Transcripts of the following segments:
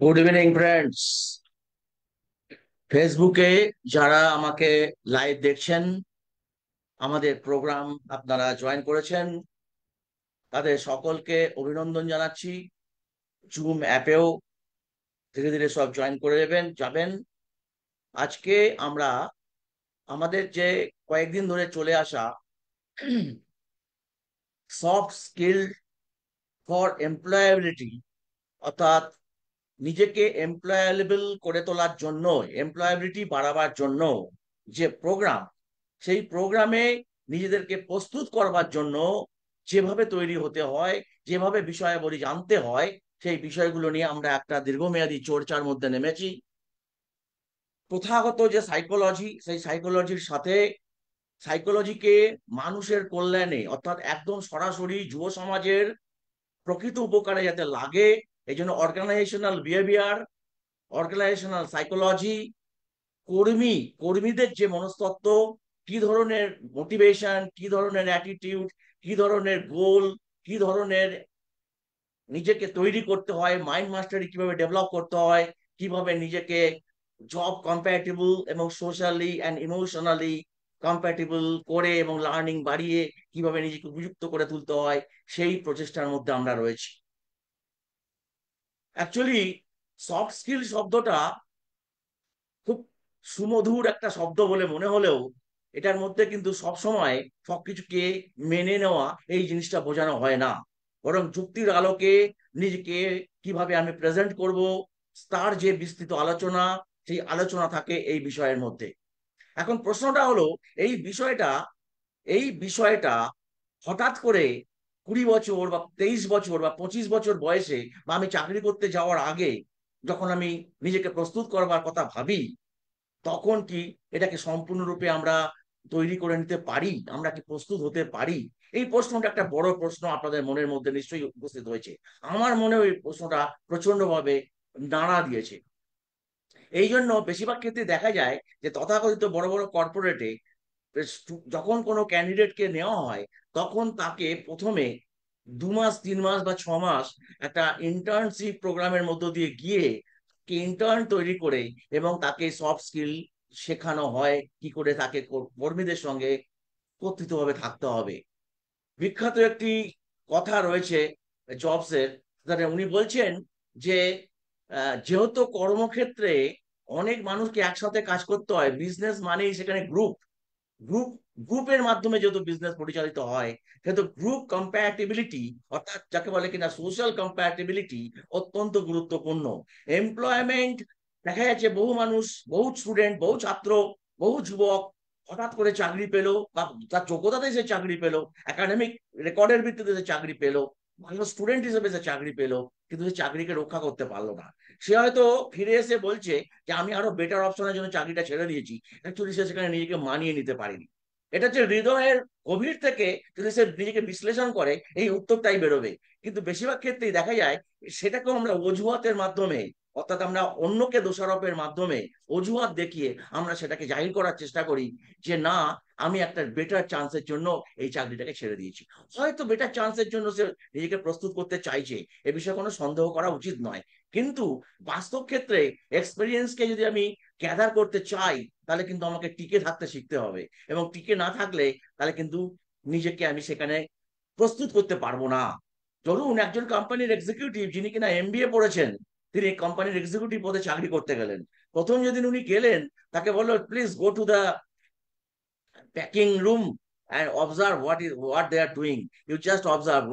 Good evening friends. ফেসবুকে যারা আমাকে লাইভ দেখছেন, আমাদের প্রোগ্রাম আপনারা জয়েন করেছেন, তাদের সকলকে অভিনন্দন জানাচ্ছি। জুম অ্যাপেও ধীরে ধীরে সব জয়েন করে যাবেন। আজকে আমরা আমাদের যে কয়েকদিন ধরে চলে আসা সফট স্কিল ফর এমপ্লয়াবিলিটি, অর্থাৎ নিজেকে এমপ্লয়াবল করে তোলার জন্য, এমপ্লয়াবিলিটি বাড়াবার জন্য যে প্রোগ্রাম, সেই প্রোগ্রামে নিজেদেরকে প্রস্তুত করবার জন্য যেভাবে তৈরি হতে হয়, যেভাবে বিষয়াবলী জানতে হয়, সেই বিষয়গুলো নিয়ে আমরা একটা দীর্ঘমেয়াদী চর্চার মধ্যে নেমেছি। প্রথাগত যে সাইকোলজি, সেই সাইকোলজির সাথে সাইকোলজিকে মানুষের কল্যাণে, অর্থাৎ একদম সরাসরি যুব সমাজের প্রকৃত উপকারে যাতে লাগে, এই জন্য অর্গানাইজেশনাল বিহেভিয়ার, অর্গানাইজেশনাল সাইকোলজি, কর্মী কর্মীদের যে মনস্তত্ত্ব, কি ধরনের মোটিভেশন, কি ধরনের অ্যাটিটিউড, কি ধরনের গোল, কি ধরনের নিজেকে তৈরি করতে হয়, মাইন্ড মাস্টারি কিভাবে ডেভেলপ করতে হয়, কিভাবে নিজেকে জব কম্প্যাটেবল এবং সোশ্যালি অ্যান্ড ইমোশনালি কম্প্যাটেবল করে এবং লার্নিং বাড়িয়ে কিভাবে নিজেকে উপযুক্ত করে তুলতে হয়, সেই প্রচেষ্টার মধ্যে আমরা রয়েছি। অ্যাকচুয়ালি সফট স্কিল শব্দটা খুব সুমধুর একটা শব্দ বলে মনে হলেও, এটার মধ্যে কিন্তু সব সময় সবকিছুকে মেনে নেওয়া এই জিনিসটা বোঝানো হয় না। বরং যুক্তির আলোকে নিজেকে কিভাবে আমি প্রেজেন্ট করব, তার যে বিস্তৃত আলোচনা, সেই আলোচনা থাকে এই বিষয়ের মধ্যে। এখন প্রশ্নটা হলো, এই বিষয়টা এই বিষয়টা হঠাৎ করে 20 বছর বা 23 বছর বা 25 বছর বয়সে, বা আমি চাকরি করতে যাওয়ার আগে যখন আমি নিজেকে প্রস্তুত করবার কথা ভাবি, তখন কি এটাকে সম্পূর্ণরূপে আমরা তৈরি করে নিতে পারি? আমরা কি প্রস্তুত হতে পারি? এই প্রশ্নটা একটা বড় প্রশ্ন আপনাদের মনের মধ্যে নিশ্চয়ই উপস্থিত হয়েছে। আমার মনেও এই প্রশ্নটা প্রচন্ডভাবে নাড়া দিয়েছে। এই জন্য বেশিরভাগ ক্ষেত্রে দেখা যায় যে তথাকথিত বড় বড় কর্পোরেটে যখন কোনো ক্যান্ডিডেটকে নেওয়া হয়, তখন তাকে প্রথমে 2 মাস, 3 মাস বা 6 মাস একটা ইন্টার্নশিপ প্রোগ্রামের মধ্য দিয়ে গিয়ে ইন্টার্ন তৈরি করে এবং তাকে সফট স্কিল শেখানো হয়, কি করে তাকে কর্মীদের সঙ্গে কর্তৃত্বভাবে থাকতে হবে। বিখ্যাত একটি কথা রয়েছে জবসের, যেখানে উনি বলছেন যে যেহেতু কর্মক্ষেত্রে অনেক মানুষকে একসাথে কাজ করতে হয়, বিজনেস মানেই সেখানে গ্রুপ, গ্রুপ গ্রুপের মাধ্যমে যেহেতু বিজনেস পরিচালিত হয়, সেহেতু গ্রুপ কম্প্যাটিবিলিটি, অর্থাৎ যাকে বলে কিনা সোশ্যাল কম্প্যাটিবিলিটি, অত্যন্ত গুরুত্বপূর্ণ। এমপ্লয়মেন্ট, দেখা যাচ্ছে বহু মানুষ, বহু স্টুডেন্ট, বহু ছাত্র, বহু যুবক হঠাৎ করে চাকরি পেলো, বা তার যোগ্যতাতে সে চাকরি পেলো, একাডেমিক রেকর্ডের ভিত্তিতে সে চাকরি পেলো, ভালো স্টুডেন্ট হিসেবে সে চাকরি পেলো, কিন্তু সে চাকরিকে রক্ষা করতে পারলো না। সে হয়তো ফিরে এসে বলছে যে আমি আরো বেটার অপশনের জন্য চাকরিটা ছেড়ে দিয়েছি। অ্যাকচুয়ালি সে সেখানে নিজেকে মানিয়ে নিতে পারেনি। এটা হচ্ছে হৃদয়ের গভীর থেকে যদি সে নিজেকে বিশ্লেষণ করে, এই উত্তরটাই বেরোবে। কিন্তু বেশিরভাগ ক্ষেত্রেই দেখা যায় সেটাকেও আমরা অজুহাতের মাধ্যমে, অর্থাৎ আমরা অন্যকে দোষারোপের মাধ্যমে অজুহাত দেখিয়ে আমরা সেটাকে জাহির করার চেষ্টা করি যে না, আমি একটা বেটার চান্সের জন্য এই চাকরিটাকে ছেড়ে দিয়েছি। হয়তো বেটার চান্সের জন্য সে নিজেকে প্রস্তুত করতে চাইছে, এ বিষয়ে কোনো সন্দেহ করা উচিত নয়। কিন্তু বাস্তব ক্ষেত্রে এক্সপিরিয়েন্সকে যদি আমি গ্যাদার করতে চাই, তাহলে কিন্তু আমাকে টিকে থাকতে শিখতে হবে। এবং টিকে না থাকলে তাহলে কিন্তু নিজেকে আমি সেখানে প্রস্তুত করতে পারবো না। ধরুন একজন কোম্পানির এক্সিকিউটিভ যিনি কিনা এমবিএ পড়েছেন, তিনি কোম্পানির এক্সিকিউটিভ পদে চাকরি করতে গেলেন। প্রথম যেদিন উনি গেলেন, তাকে বললো please go to the packing room and observe what they are doing. You just observe,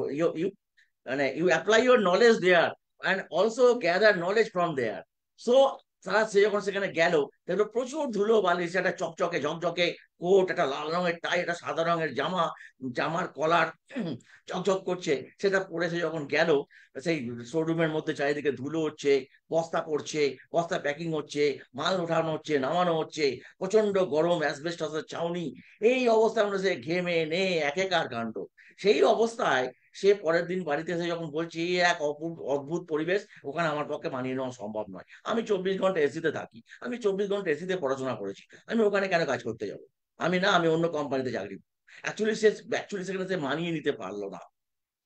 you apply your knowledge there and also gather knowledge from there. So তারা সে যখন সেখানে গেল, দেখলো প্রচুর ধুলো বালি, একটা চকচকে ঝকঝকে কোট, একটা লাল রঙের টাই, একটা সাদা রঙের জামা, জামার কলার ঝকঝক করছে, সেটা পরে সে যখন গেল, সেই শোরুমের মধ্যে চারিদিকে ধুলো হচ্ছে, বস্তা পড়ছে, বস্তা প্যাকিং হচ্ছে, মাল ওঠানো হচ্ছে, নামানো হচ্ছে, প্রচন্ড গরম, অ্যাসবেস্টসের ছাউনি, এই অবস্থায় আমরা সে ঘেমে নে একেকার কাণ্ড। সেই অবস্থায় সে পরের দিন বাড়িতে এসে যখন বলছে এই এক অপূর্ব অদ্ভুত পরিবেশ, ওখানে আমার পক্ষে মানিয়ে নেওয়া সম্ভব নয়, আমি 24 ঘন্টা এসিতে থাকি, আমি 24 ঘন্টা এসিতে পড়াশোনা করেছি, আমি ওখানে কেন কাজ করতে যাবো, আমি না, আমি অন্য কোম্পানিতে চাকরি। অ্যাকচুয়ালি সেখানে সে মানিয়ে নিতে পারলো না।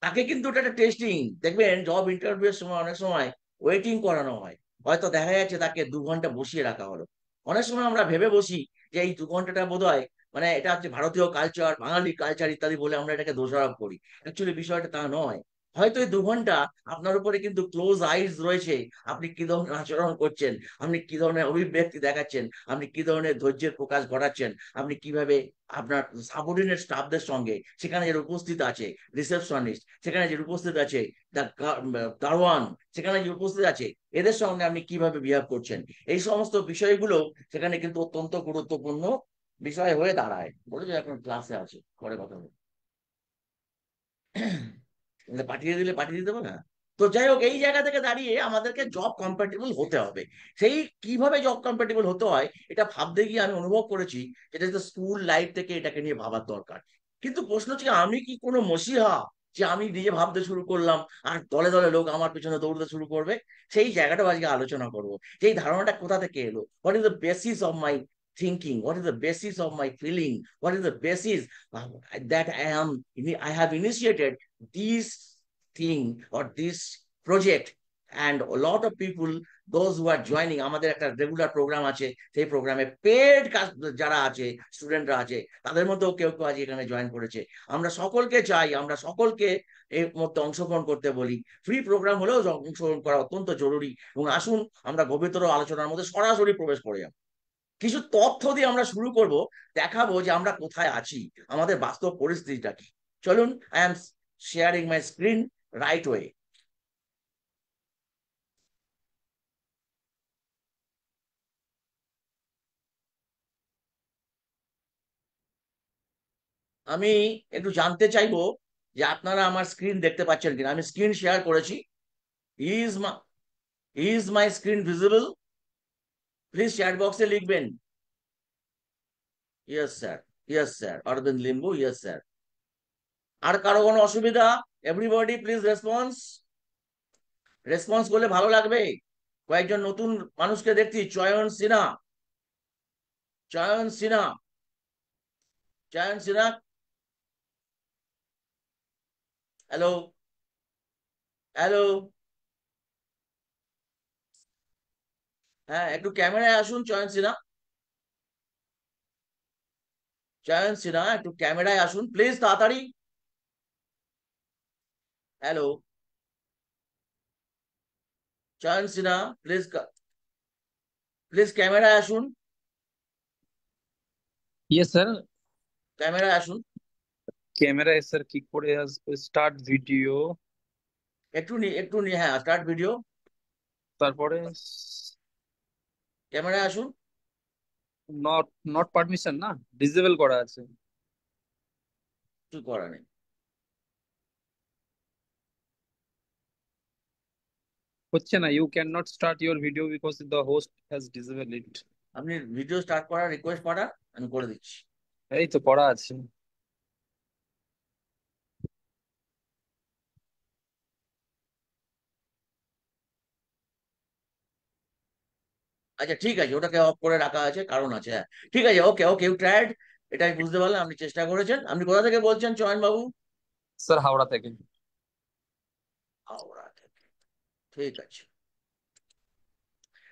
তাকে কিন্তু এটা একটা টেস্টিং, দেখবেন জব ইন্টারভিউ এর সময় অনেক সময় ওয়েটিং করানো হয়, হয়তো দেখা যাচ্ছে তাকে 2 ঘন্টা বসিয়ে রাখা হলো। অনেক সময় আমরা ভেবে বসি যে এই 2 ঘন্টাটা বোধহয় মানে এটা হচ্ছে ভারতীয় কালচার, বাঙালি কালচার ইত্যাদি বলে আমরা এটাকে দোষারোপ করি। অ্যাকচুয়ালি বিষয়টা তা নয়। হয়তো এই 2 ঘন্টা আপনার উপরে কিন্তু ক্লোজ আইজ রয়েছে। আপনি কি ধরনের আচরণ করছেন, আপনি কি ধরনের অভিব্যক্তি দেখাচ্ছেন, আপনি কি ধরনের ধৈর্যের প্রকাশ ঘটাচ্ছেন, আপনি কিভাবে আপনার সাবঅর্ডিনেট স্টাফদের সঙ্গে সেখানে যে উপস্থিত আছে, রিসেপশনিস্ট সেখানে যে উপস্থিত আছে, দারোয়ান সেখানে যে উপস্থিত আছে, এদের সঙ্গে আপনি কিভাবে বিহেভ করছেন, এই সমস্ত বিষয়গুলো সেখানে কিন্তু অত্যন্ত গুরুত্বপূর্ণ বিষয় হয়ে দাঁড়ায়। বলে যে এখন ক্লাসে আছে, পরে কথা হবে। পাঠিয়ে দিলে পাঠিয়ে দিতে পারে না। তো যাই হোক, এই জায়গা থেকে দাঁড়িয়ে আমাদেরকে জব কম্প্যাটিবল হতে হবে। সেই কিভাবে জব কম্প্যাটিবল হতে হয় এটা ভাবতে গিয়ে আমি অনুভব করেছি এটা তো স্কুল লাইফ থেকে এটাকে নিয়ে ভাবার দরকার। কিন্তু প্রশ্ন হচ্ছে আমি কি কোনো মসিহা যে আমি নিজে ভাবতে শুরু করলাম আর দলে দলে লোক আমার পিছনে দৌড়তে শুরু করবে? সেই জায়গাটাও আজকে আলোচনা করবো। সেই ধারণাটা কোথা থেকে এলো, what is the basis of my thinking, what is the basis of my feeling, what is the basis that I have initiated this thing or this project. And a lot of people, those who are joining আমাদের একটা regular programme আছে, সেই প্রোগ্রামে paid যারা আছে, স্টুডেন্টরা আছে, তাদের মধ্যেও কেউ কেউ আজ এখানে জয়েন করেছে। আমরা সকলকে চাই, আমরা সকলকে এর মধ্যে অংশগ্রহণ করতে বলি। ফ্রি প্রোগ্রাম হলেও অংশগ্রহণ করা অত্যন্ত জরুরি। এবং আসুন আমরা গভীরতর আলোচনার মধ্যে সরাসরি প্রবেশ করে যাব। কিছু তথ্য দিয়ে আমরা শুরু করব, দেখাবো যে আমরা কোথায় আছি, আমাদের বাস্তব পরিস্থিতিটা কি। চলুন, I am sharing my screen right way. আমি একটু জানতে চাইবো যে আপনারা আমার স্ক্রিন দেখতে পাচ্ছেন কিনা। আমি স্ক্রিন শেয়ার করেছি। Is my is my screen visible? Please chat বক্সে লিখবেন। Yes sir, yes sir, Arabinda Limbu, yes sir. আর কারো কোনো অসুবিধা? Everybody please response. রেসপন্স করলে ভালো লাগবে। কয়েকজন নতুন মানুষকে দেখছি, চয়ন সিনহা, চয়ন সিনহা, চয়ন সিনহা, হ্যালো, হ্যালো। হ্যাঁ, একটু ক্যামেরায় আসুন চয়ন সিনহা, চয়ন সিনহা একটু ক্যামেরায় আসুন প্লিজ, তাড়াতাড়ি। হ্যালো, চয়ন সিনহা প্লিজ, প্লিজ ক্যামেরায় আসুন, ইয়েস স্যার। ক্যামেরায় আসুন। ক্যামেরায় স্যার কি করে আসবে? স্টার্ট ভিডিও, একটু হ্যাঁ, স্টার্ট ভিডিও। তারপরে ক্যামেরায় আসুন। নট নট পারমিশন না, ডিসেবল করা আছে। কিছু করার নেই। হচ্ছে না, you can not start your video because the host has disable it. আপনি ভিডিও স্টার্ট করার রিকোয়েস্ট পাঠান, আমি করে দিচ্ছি। এই তো করা আছে। আচ্ছা ঠিক আছে, ওটাকে অফ করে রাখা আছে, কারণ আছে। হ্যাঁ ঠিক আছে, ওকে ওকে, ইউ ট্রাইড। এটা আমি বুঝতে পারলাম, আপনি চেষ্টা করেছেন। আপনি কোথা থেকে বলছেন চয়ন বাবু? স্যার হাওড়া থেকে। হাওড়া থেকে। ঠিক আছে,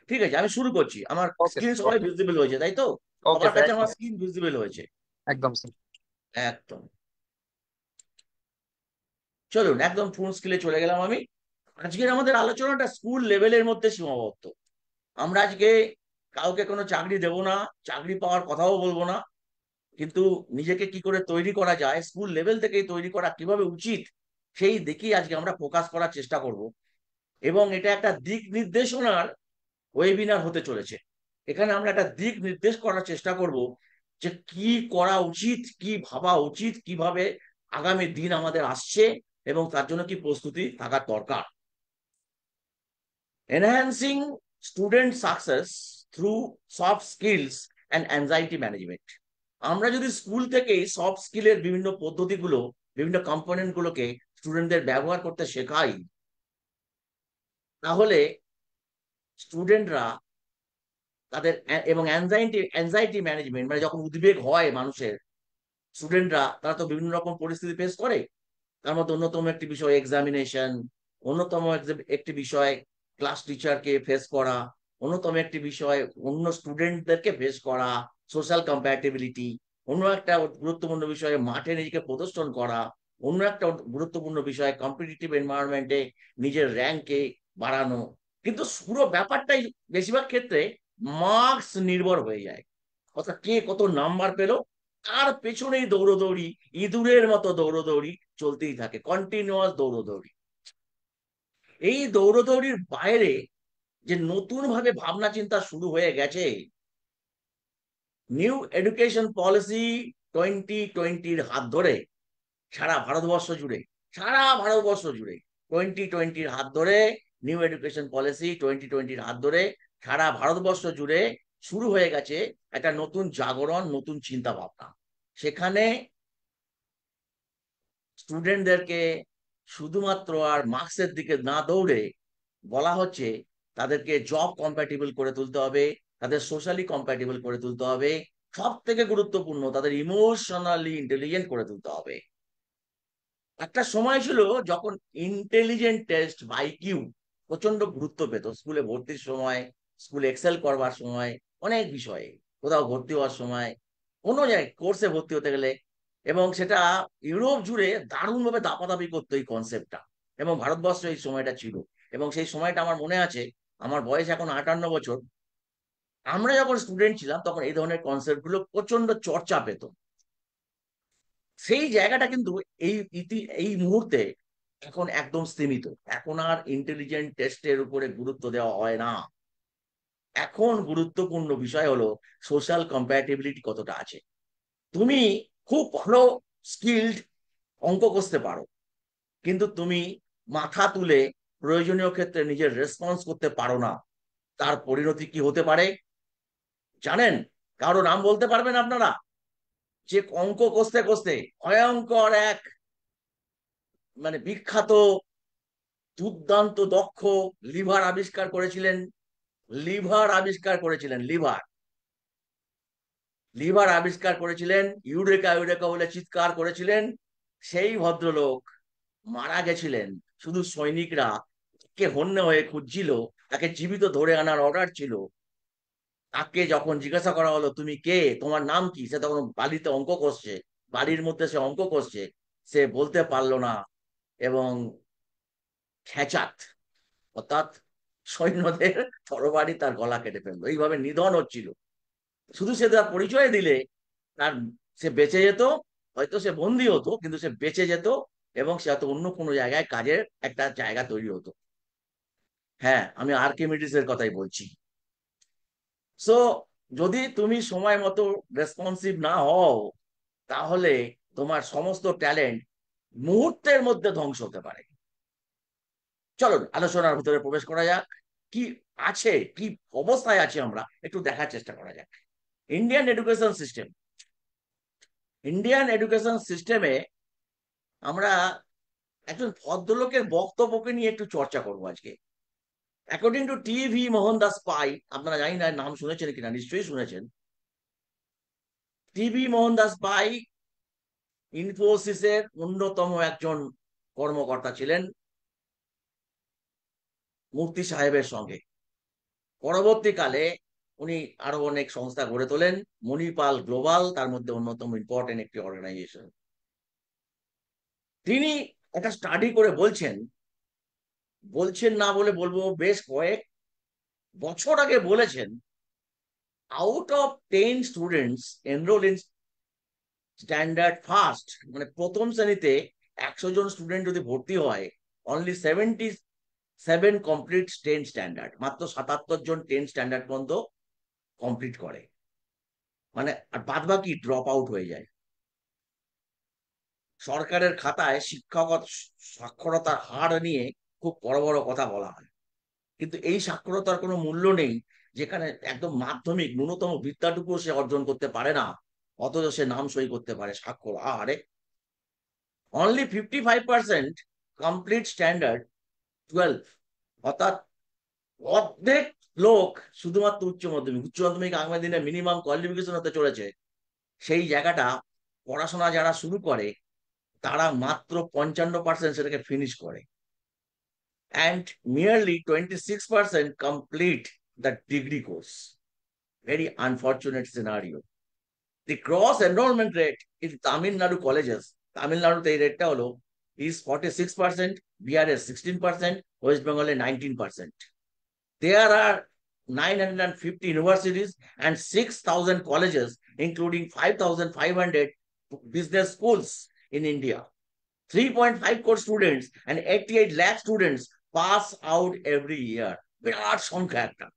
ঠিক আছে, আমি শুরু করছি। আমার ওকে স্ক্রিন স্যার, সবাই ওকে। ভিজিবল হয়েছে তাই তো? ওকে সবার স্যার, কাছে একদম আমার স্ক্রিন ভিজিবল হয়েছে? একদম স্যার। একদম। চলুন একদম ফুল স্কেলে চলে গেলাম আমি। আজকের আমাদের আলোচনাটা স্কুল লেভেলের মধ্যে সীমাবদ্ধ। আমরা আজকে কাউকে কোনো চাকরি দেব না, চাকরি পাওয়ার কথাও বলবো না, কিন্তু নিজেকে কি করে তৈরি করা যায়, স্কুল লেভেল থেকেই তৈরি করা কিভাবে উচিত, সেই দিকেই আজকে আমরা ফোকাস করার চেষ্টা করব। এবং এটা একটা দিক নির্দেশনার ওয়েবিনার হতে চলেছে। এখানে আমরা একটা দিক নির্দেশ করার চেষ্টা করব যে কি করা উচিত, কি ভাবা উচিত, কিভাবে আগামী দিন আমাদের আসছে এবং তার জন্য কি প্রস্তুতি থাকার দরকার। Enhancing student success through soft skills and anxiety management. আমরা যদি স্কুল থেকেই সফট স্কিলের বিভিন্ন পদ্ধতিগুলো, বিভিন্ন কম্পোনেন্ট গুলোকে স্টুডেন্টদের ব্যবহার করতে শেখাই, তাহলে স্টুডেন্টরা তাদের এবং অ্যাংজাইটি অ্যাংজাইটি ম্যানেজমেন্ট মানে যখন উদ্বেগ হয় মানুষের, স্টুডেন্টরা তারা তো বিভিন্ন রকম পরিস্থিতি ফেস করে। তার মধ্যে অন্যতম একটি বিষয় এক্সামিনেশন, অন্যতম একটি বিষয় ক্লাস টিচারকে ফেস করা, অন্যতম একটি বিষয় অন্য স্টুডেন্টদেরকে ফেস করা, সোশ্যাল কম্প্যাটিবিলিটি, অন্য একটা গুরুত্বপূর্ণ বিষয়ে মাঠে নিজেকে প্রদর্শন করা, অন্য একটা গুরুত্বপূর্ণ বিষয় কম্পিটিটিভ এনভায়রনমেন্টে নিজের র্যাঙ্কে বাড়ানো। কিন্তু পুরো ব্যাপারটাই বেশিরভাগ ক্ষেত্রে মার্কস নির্ভর হয়ে যায়, অর্থাৎ কে কত নাম্বার পেলো তার পেছনেই দৌড়োদৌড়ি, ইঁদুরের মতো দৌড়োদৌড়ি চলতেই থাকে, কন্টিনিউয়াস দৌড়োদৌড়ি। এই দৌড়োদৌড়ির বাইরে যে নতুন ভাবে ভাবনা চিন্তা শুরু হয়ে গেছে, নিউ এডুকেশন পলিসি 2020-র হাত ধরে সারা ভারতবর্ষ জুড়ে, সারা ভারতবর্ষ জুড়ে 2020-র হাত ধরে, নিউ এডুকেশন পলিসি 2020-র হাত ধরে সারা ভারতবর্ষ জুড়ে শুরু হয়ে গেছে একটা নতুন জাগরণ, নতুন চিন্তা ভাবনা। সেখানে স্টুডেন্টদেরকে শুধুমাত্র আর মার্কসের দিকে না দৌড়ে বলা হচ্ছে তাদেরকে জব কম্প্যাটিবল করে তুলতে হবে, তাদের সোশ্যালি কম্প্যাটিবল করে তুলতে হবে, সব থেকে গুরুত্বপূর্ণ তাদের ইমোশনালি ইন্টেলিজেন্ট করে তুলতে হবে। একটা সময় ছিল যখন ইন্টেলিজেন্ট টেস্ট বা আইকিউ প্রচন্ড গুরুত্ব পেত স্কুলে ভর্তির সময়, স্কুলে এক্সেল করবার সময়, অনেক বিষয়ে, কোথাও ভর্তি হওয়ার সময়, কোনো জায়গায় কোর্সে ভর্তি হতে গেলে। এবং সেটা ইউরোপ জুড়ে দারুণভাবে দাপাদাপি করতো এই কনসেপ্টটা, এবং ভারতবর্ষে এই সময়টা ছিল। এবং সেই সময়টা আমার মনে আছে, আমার বয়স এখন 58 বছর। আমরা যখন স্টুডেন্ট ছিলাম তখন এই ধরনের কনসেপ্ট গুলো প্রচন্ড চর্চা পেত। সেই জায়গাটা কিন্তু এই মুহূর্তে এখন একদম সীমিত। এখন আর ইন্টেলিজেন্ট টেস্টের উপরে গুরুত্ব দেওয়া হয় না। এখন গুরুত্বপূর্ণ বিষয় হলো সোশ্যাল কম্প্যাটিবিলিটি কতটা আছে। তুমি খুব ভালো স্কিল্ড অঙ্ক কষতে পারো, কিন্তু তুমি মাথা তুলে প্রয়োজনীয় ক্ষেত্রে নিজের রেসপন্স করতে পারো না, তার পরিণতি কি হতে পারে জানেন? কারো নাম বলতে পারবেন আপনারা? যে অঙ্ক কষতে কষতে ভয়ঙ্কর এক, মানে বিখ্যাত, দুর্দান্ত দক্ষ লিভার আবিষ্কার করেছিলেন, লিভার আবিষ্কার করেছিলেন, লিভার, লিভার আবিষ্কার করেছিলেন, ইউরেকা ইউরেকা বলে চিৎকার করেছিলেন। সেই ভদ্রলোক মারা গেছিলেন। শুধু সৈনিকরা কে হন্যে হয়ে খুঁজছিল, তাকে জীবিত ধরে আনার অর্ডার ছিল। তাকে যখন জিজ্ঞাসা করা হলো তুমি কে, তোমার নাম কি, সে তখন বালিতে অঙ্ক কষছে, বালির মধ্যে সে অঙ্ক কষছে, সে বলতে পারলো না। এবং খেচাত, অর্থাৎ সৈন্যদের তরবারি তার গলা কেটে ফেললো, এইভাবে নিধন হচ্ছিল। শুধু সে তার পরিচয় দিলে তার, সে বেঁচে যেত, হয়তো সে বন্দী হতো কিন্তু সে বেঁচে যেত, এবং সে হয়তো অন্য কোনো জায়গায় কাজের একটা জায়গা তৈরি হতো। হ্যাঁ, আমি আর্কিমিডিস এর কথাই বলছি। সো যদি তুমি সময় মতো রেসপন্সিভ না হও, তাহলে তোমার সমস্ত ট্যালেন্ট মুহূর্তের মধ্যে ধ্বংস হতে পারে। চলুন আলোচনার ভিতরে প্রবেশ করা যাক। কি আছে, কি অবস্থায় আছি আমরা একটু দেখার চেষ্টা করা যাক। Indian education system, Indian education সিস্টেমে আমরা একজন ভদ্রলোকের বক্তব্যকে নিয়ে একটু চর্চা করবো আজকে। অ্যাকর্ডিং টু টিভি মোহনদাস পাই, আপনারা জানি না নাম শুনেছেন কিনা, নিশ্চয়ই শুনেছেন। টিভি মোহনদাস পাই ইনফোসিসের অন্যতম একজন কর্মকর্তা ছিলেন মূর্তি সাহেবের সঙ্গে। পরবর্তীকালে উনি আরো অনেক সংস্থা গড়ে তোলেন, মণিপাল গ্লোবাল তার মধ্যে অন্যতম ইম্পর্টেন্ট একটি অর্গানাইজেশন। তিনি একটা স্টাডি করে বলছেন, বলছেন না বলে বলবো, বেশ কয়েক বছর আগে বলেছেন, out of 10 students enrol in standard first, মানে প্রথম শ্রেণীতে 100 জন স্টুডেন্ট যদি ভর্তি হয়, অনলি 77 কমপ্লিট 10 স্ট্যান্ডার্ড, মাত্র 77 জন 10 স্ট্যান্ডার্ড পর্যন্ত কমপ্লিট করে, মানে আর বাদ বাকি ড্রপ আউট হয়ে যায়। সরকারের খাতায় শিক্ষাগত সাক্ষরতার হার নিয়ে খুব বড় বড় কথা বলা হয়, কিন্তু এই সাক্ষরতার কোনো মূল্য নেই যেখানে একদম মাধ্যমিক ন্যূনতম বিদ্যাটুকু সে অর্জন করতে পারে না, অথচ সে নাম সই করতে পারে স্বাক্ষর। আরে অনলি 55% কমপ্লিট স্ট্যান্ডার্ড 12, অর্থাৎ অর্ধেক লোক শুধুমাত্র উচ্চ মাধ্যমিক, উচ্চ মাধ্যমিক আগামী দিনে মিনিমাম কোয়ালিফিকেশন হতে চলেছে, সেই জায়গাটা পড়াশোনা যারা শুরু করে তারা মাত্র 55% সেটাকে ফিনিশ করে। and merely 26% complete the degree course. Very unfortunate scenario. The gross enrollment rate in Tamil Nadu colleges, Tamil Nadu the rate is 46%, BR is 16%, West Bengal 19%. There are 950 universities and 6,000 colleges, including 5,500 business schools in India. 3.5 crore students and 88 lakh students pass out every year. বিরাট সংখ্যা একটা।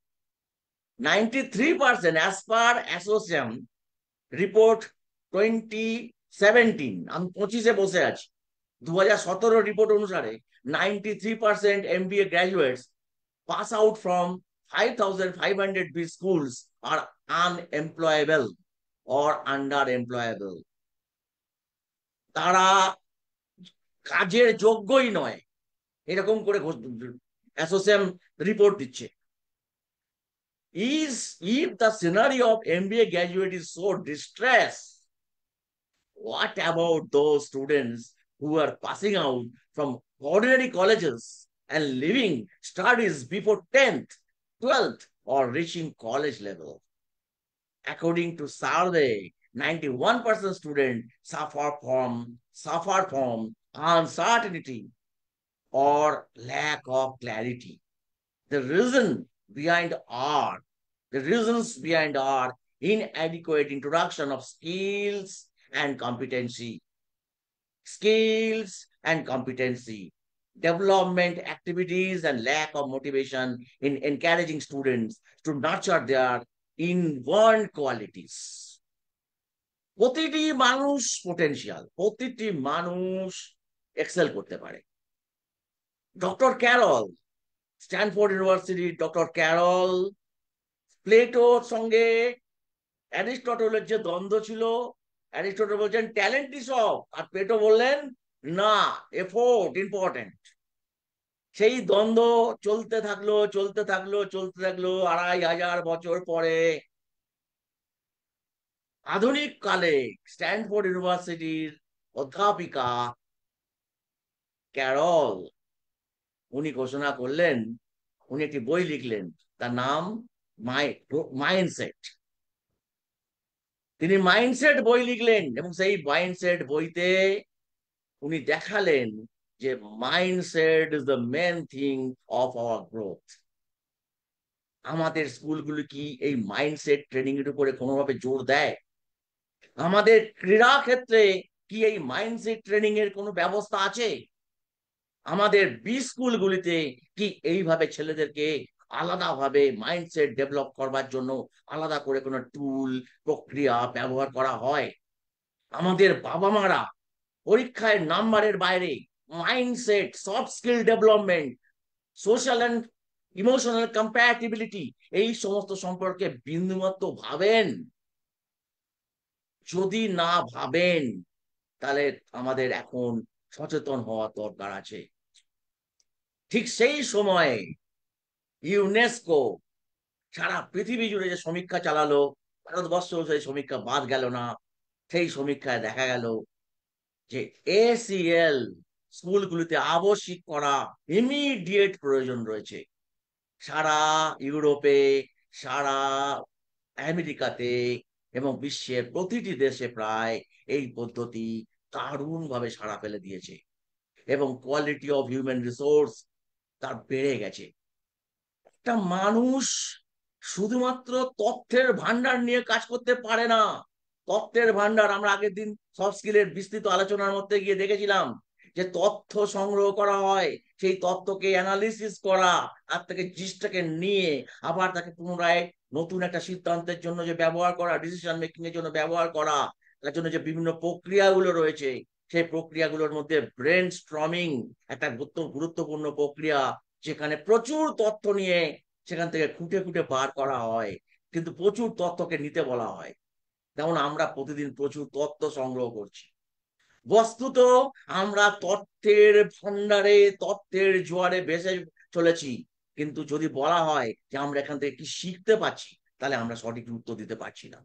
93% as per ASSOCHAM report 2017, আমি 25-এ বসে আছি, 2017 report অনুসারে 93% MBA graduates pass out from 5,500 B schools are unemployable or underemployable. তারা কাজের যোগ্যই নয়, এরকম করে অ্যাসোসিয়েশন রিপোর্ট দিচ্ছে। If the scenario of MBA graduate is so distress, what about those students who are passing out from ordinary colleges and leaving studies before 10th, 12th, or reaching college level? According to survey, 91% students suffer from uncertainty or lack of clarity. The reasons behind are inadequate introduction of skills and competency, development activities, and lack of motivation in encouraging students to nurture their inborn qualities. প্রতিটি মানুষ potential, প্রতিটি মানুষ excel করতে পারে। Doctor Carol, Stanford University doctor Carol প্লেটোর সঙ্গে অ্যারিস্টটলের যে দ্বন্দ্ব ছিল, অ্যারিস্টটল বলছেন ট্যালেন্ট ইজ সব, আর প্লেটো বললেন না, এফোর্ট ইম্পর্টেন্ট। সেই দ্বন্দ্ব চলতে থাকলো 2,500 বছর পরে আধুনিক কালে স্ট্যানফোর্ড ইউনিভার্সিটির অধ্যাপিকা ক্যারল, উনি ঘোষণা করলেন, উনি একটি বই লিখলেন, তার নাম মাইন্ডসেট। তিনি মাইন্ডসেট বই লিখলেন এবং সেই মাইন্ডসেট বইতে উনি দেখালেন যে mindset is the main thing of our growth. আমাদের স্কুলগুলো কি এই মাইন্ডসেট ট্রেনিং এর উপরে কোনোভাবে জোর দেয়? আমাদের ক্রীড়া ক্ষেত্রে কি এই মাইন্ডসেট ট্রেনিং এর কোনো ব্যবস্থা আছে? আমাদের বি স্কুলগুলিতে কি এইভাবে ছেলেদেরকে আলাদাভাবে মাইন্ডসেট ডেভেলপ করবার জন্য আলাদা করে কোনো টুল প্রক্রিয়া ব্যবহার করা হয়? আমাদের বাবা মারা পরীক্ষায় নাম্বারের বাইরে mindset, soft skill development, social and emotional compatibility, এই সমস্ত সম্পর্কে বিন্দুমাত্র ভাবেন? যদি না ভাবেন তাহলে আমাদের এখন সচেতন হওয়া দরকার আছে। ঠিক সেই সময়ে ইউনেস্কো সারা পৃথিবী জুড়ে যে সমীক্ষা চালালো, ভারতবর্ষ সেই সমীক্ষা বাদ গেল না। সেই সমীক্ষায় দেখা গেল যে এসিএল স্কুলগুলিতে আবশ্যিক করা ইমিডিয়েট প্রয়োজন রয়েছে। সারা ইউরোপে, সারা আমেরিকাতে এবং বিশ্বের প্রতিটি দেশে প্রায় এই পদ্ধতি দারুণ ভাবে সাড়া ফেলে দিয়েছে এবং কোয়ালিটি অফ হিউম্যান রিসোর্স তার বেড়ে গেছে। একটা মানুষ শুধুমাত্র তথ্যের ভান্ডার নিয়ে কাজ করতে পারে না। তথ্যের ভান্ডার আমরা আগের দিন সফট স্কিলের বিস্তৃত আলোচনার মধ্যে গিয়ে দেখেছিলাম যে তথ্য সংগ্রহ করা হয়, সেই তথ্যকে অ্যানালিসিস করা, তার থেকে জিনিসটাকে নিয়ে আবার তাকে পুনরায় নতুন একটা সিদ্ধান্তের জন্য যে ব্যবহার করা, ডিসিশন মেকিং এর জন্য ব্যবহার করা, তার জন্য যে বিভিন্ন প্রক্রিয়াগুলো রয়েছে, সেই প্রক্রিয়াগুলোর মধ্যে ব্রেন স্ট্রমিং একটা গুরুত্বপূর্ণ প্রক্রিয়া, যেখানে প্রচুর তথ্য নিয়ে সেখান থেকে খুঁটে খুঁটে বার করা হয়, কিন্তু প্রচুর তথ্যকে নিতে বলা হয়। যেমন আমরা প্রতিদিন প্রচুর তথ্য সংগ্রহ করছি, বস্তুত আমরা তথ্যের ভান্ডারে, তথ্যের জোয়ারে ভেসে চলেছি, কিন্তু যদি বলা হয় যে আমরা এখান থেকে কি শিখতে পাচ্ছি, তাহলে আমরা সঠিক উত্তর দিতে পারছি না।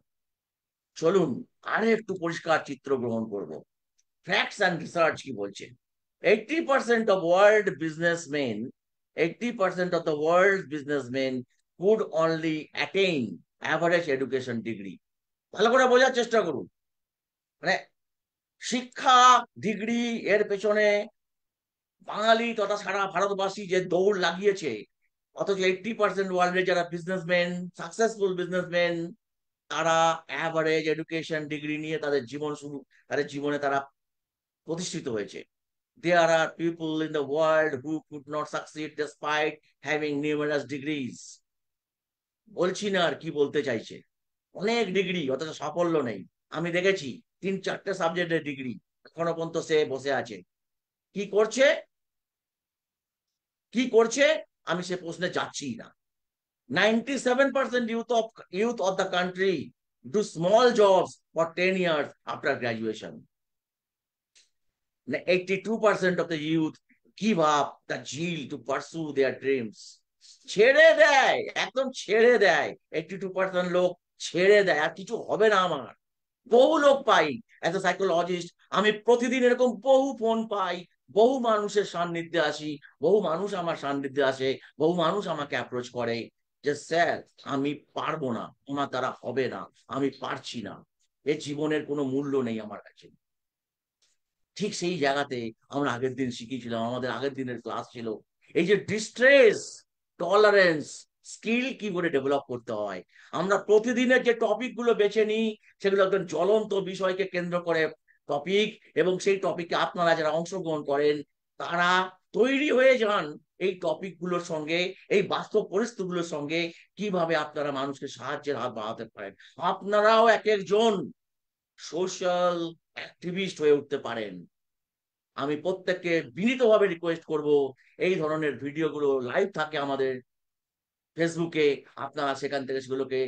চলুন আরো একটু পরিষ্কার চিত্র গ্রহণ করব। ফ্যাক্টস অ্যান্ড রিসার্চ কি বলছে? 80% of world businessmen 80% of the world's businessmen could only attain average education degree. ভালো করে বোঝার চেষ্টা করুন। মানে শিক্ষা, ডিগ্রি এর পেছনে বাঙালি তথা সারা ভারতবাসী যে দৌড় লাগিয়েছে, অথচ 80% ওয়ার্ল্ডের যারা বিজনেসম্যান, সাকসেসফুল বিজনেসম্যান, তারা অ্যাভারেজ এডুকেশন ডিগ্রি নিয়ে তাদের জীবনে তারা প্রতিষ্ঠিত হয়েছে। There are people in the world who could not succeed despite having numerous degrees. বলছি না আর কি বলতে চাইছে, অনেক ডিগ্রি অথচ সাফল্য নেই। আমি দেখেছি 3-4টে সাবজেক্টের ডিগ্রি, এখনো পর্যন্ত সে বসে আছে। কি করছে, কি করছে, আমি সে প্রশ্নে যাচ্ছি না। 97% youth of the country do small jobs for 10 years after graduation. 82% of the youth give up the zeal to pursue their dreams. ছেড়ে দেয়, একদম ছেড়ে দেয়। 82% লোক ছেড়ে দেয়, আর কিছু হবে না আমার। বহু লোক পাই এজ এ সাইকোলজিস্ট, আমি প্রতিদিন এরকম বহু ফোন পাই, বহু মানুষের সান্নিধ্যে আসি, বহু মানুষ আমার সান্নিধ্যে আসে, বহু মানুষ আমাকে অ্যাপ্রোচ করে যে স্যার আমি পারবো না, আমার দ্বারা হবে না, আমি পারছি না, এ জীবনের কোনো মূল্য নেই আমার কাছে। ঠিক সেই জায়গাতে আমরা আগের দিন শিখিয়েছিলাম, আমাদের আগের দিনের ক্লাস ছিল এই যে ডিস্ট্রেস টলারেন্স স্কিল কি করে ডেভেলপ করতে হয়। আমরা প্রতিদিনের যে টপিক গুলো বেছে নিই, সেগুলো একদম জ্বলন্ত বিষয়কে কেন্দ্র করে টপিক, এবং সেই টপিকে আপনারা যারা অংশগ্রহণ করেন তারা তৈরি হয়ে যান এই টপিক গুলোর সঙ্গে, এই বাস্তব পরিস্থিতিগুলোর সঙ্গে কিভাবে আপনারা মানুষকে সাহায্যের হাত বাড়াতে পারেন। আপনারাও এক একজন সোশ্যাল অ্যাক্টিভিস্ট হয়ে উঠতে পারেন। আমি প্রত্যেককে বিনীতভাবে রিকোয়েস্ট করব, এই ধরনের ভিডিওগুলো লাইভ থাকে আমাদের ফেসবুকে, আপনারা সেখান থেকে সেগুলোকে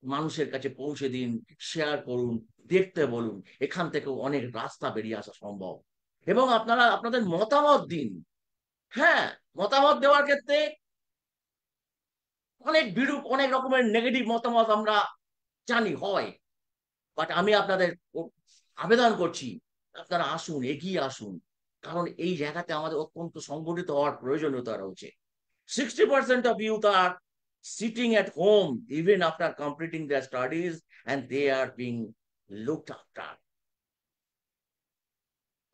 মানুষের কাছে পৌঁছে দিন, শেয়ার করুন, দেখতে বলুন, এখান থেকেও অনেক রাস্তা বেরিয়ে আসা সম্ভব। এবং আপনারা আপনাদের মতামত দিন। হ্যাঁ, মতামত দেওয়ার ক্ষেত্রে অনেক বিরূপ, অনেক রকমের নেগেটিভ মতামত আমরা জানি হয়, বাট আমি আপনাদের আবেদন করছি আপনারা আসুন, এগিয়ে আসুন, কারণ এই জায়গাতে আমাদের অত্যন্ত সংগঠিত হওয়ার প্রয়োজনীয়তা রয়েছে। 60% of youth are sitting at home even after completing their studies and they are being looked after.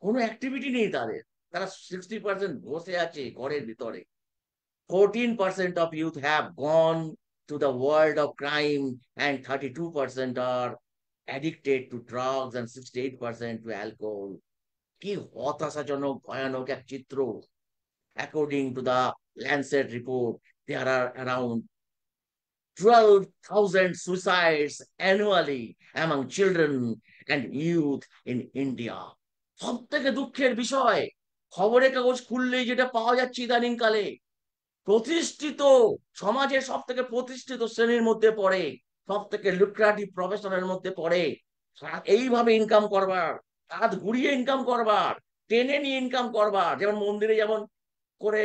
কোনো অ্যাক্টিভিটি নেই তাদের, তারা 60% বসে আছে ঘরের ভিতরে। 14% of youth have gone to the world of crime and 32% are addicted to drugs and 68% to alcohol. কি হতাশাজনক ভয়ানক এক চিত্র। According to the Lancet report, there are around 12,000 suicides annually among children and youth in India. সব থেকে দুঃখের বিষয়, খবরের কাগজ খুললেই যেটা পাওয়া যাচ্ছে ইদানিং কালে, প্রতিষ্ঠিত সমাজের সব থেকে প্রতিষ্ঠিত শ্রেণীর মধ্যে পড়ে, সব থেকে লুক্রেটিভ প্রফেশনের মধ্যে পড়ে, এইভাবে ইনকাম করবার, হাত ঘুরিয়ে ইনকাম করবার, টেনে নিয়ে ইনকাম করবার, যেমন মন্দিরে যেমন করে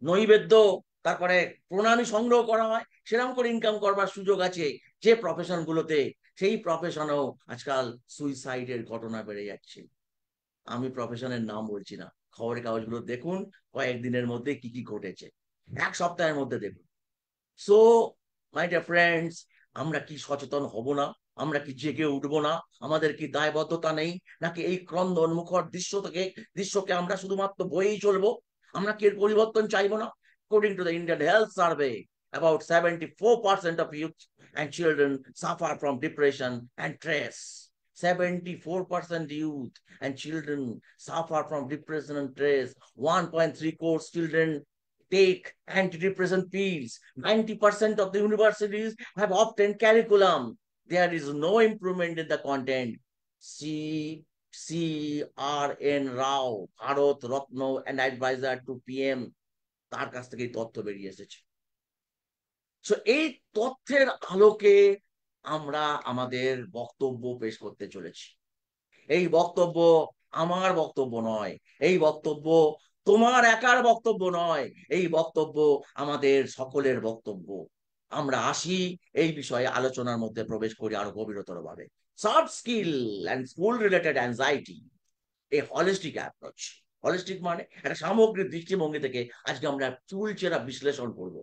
নৈবেদ্য, তারপরে প্রণামী সংগ্রহ করা হয়, সেরকম করে ইনকাম করবার সুযোগ আছে যে প্রফেশন গুলোতে, সেই প্রফেশনেও আজকাল সুইসাইডের ঘটনা বেড়ে যাচ্ছে। আমি প্রফেশনের নাম বলছি না, খবরের কাগজগুলো দেখুন, কয়েকদিনের মধ্যে কি কি ঘটেছে, এক সপ্তাহের মধ্যে দেখুন। সো মাই ডিয়ার ফ্রেন্ডস, আমরা কি সচেতন হব না? আমরা কি জেগে উঠবো না? আমাদের কি দায়বদ্ধতা নেই? নাকি এই ক্রন্দন মুখর দৃশ্যকে আমরা শুধুমাত্র বয়েই চলবো? আমরা কি এর পরিবর্তন চাইবো না? According to the Indian Health Survey, about 74% of youth and children suffer from depression and stress. 74% youth and children suffer from depression and stress. 1.3 crore children take antidepressant pills. 90% of the universities have obtained curriculum. There is no improvement in the content. C.R.N. Rao, Bharat Ratna and advisor to PM, তার কাছ থেকে এই তথ্য বেরিয়ে এসেছে। So এই তথ্যের আলোকে আমরা আমাদের বক্তব্য পেশ করতে চলেছি। এই বক্তব্য আমার বক্তব্য নয়, এই বক্তব্য তোমার একার বক্তব্য নয়, এই বক্তব্য আমাদের সকলের বক্তব্য। আমরা আসি এই বিষয়ে আলোচনার মধ্যে প্রবেশ করি আরো গভীরতর ভাবে। Soft skill and school related anxiety, A holistic approach. Holistic মানে একটা সামগ্রিক দৃষ্টিভঙ্গি থেকে আজকে আমরা চুলচেরা বিশ্লেষণ করব।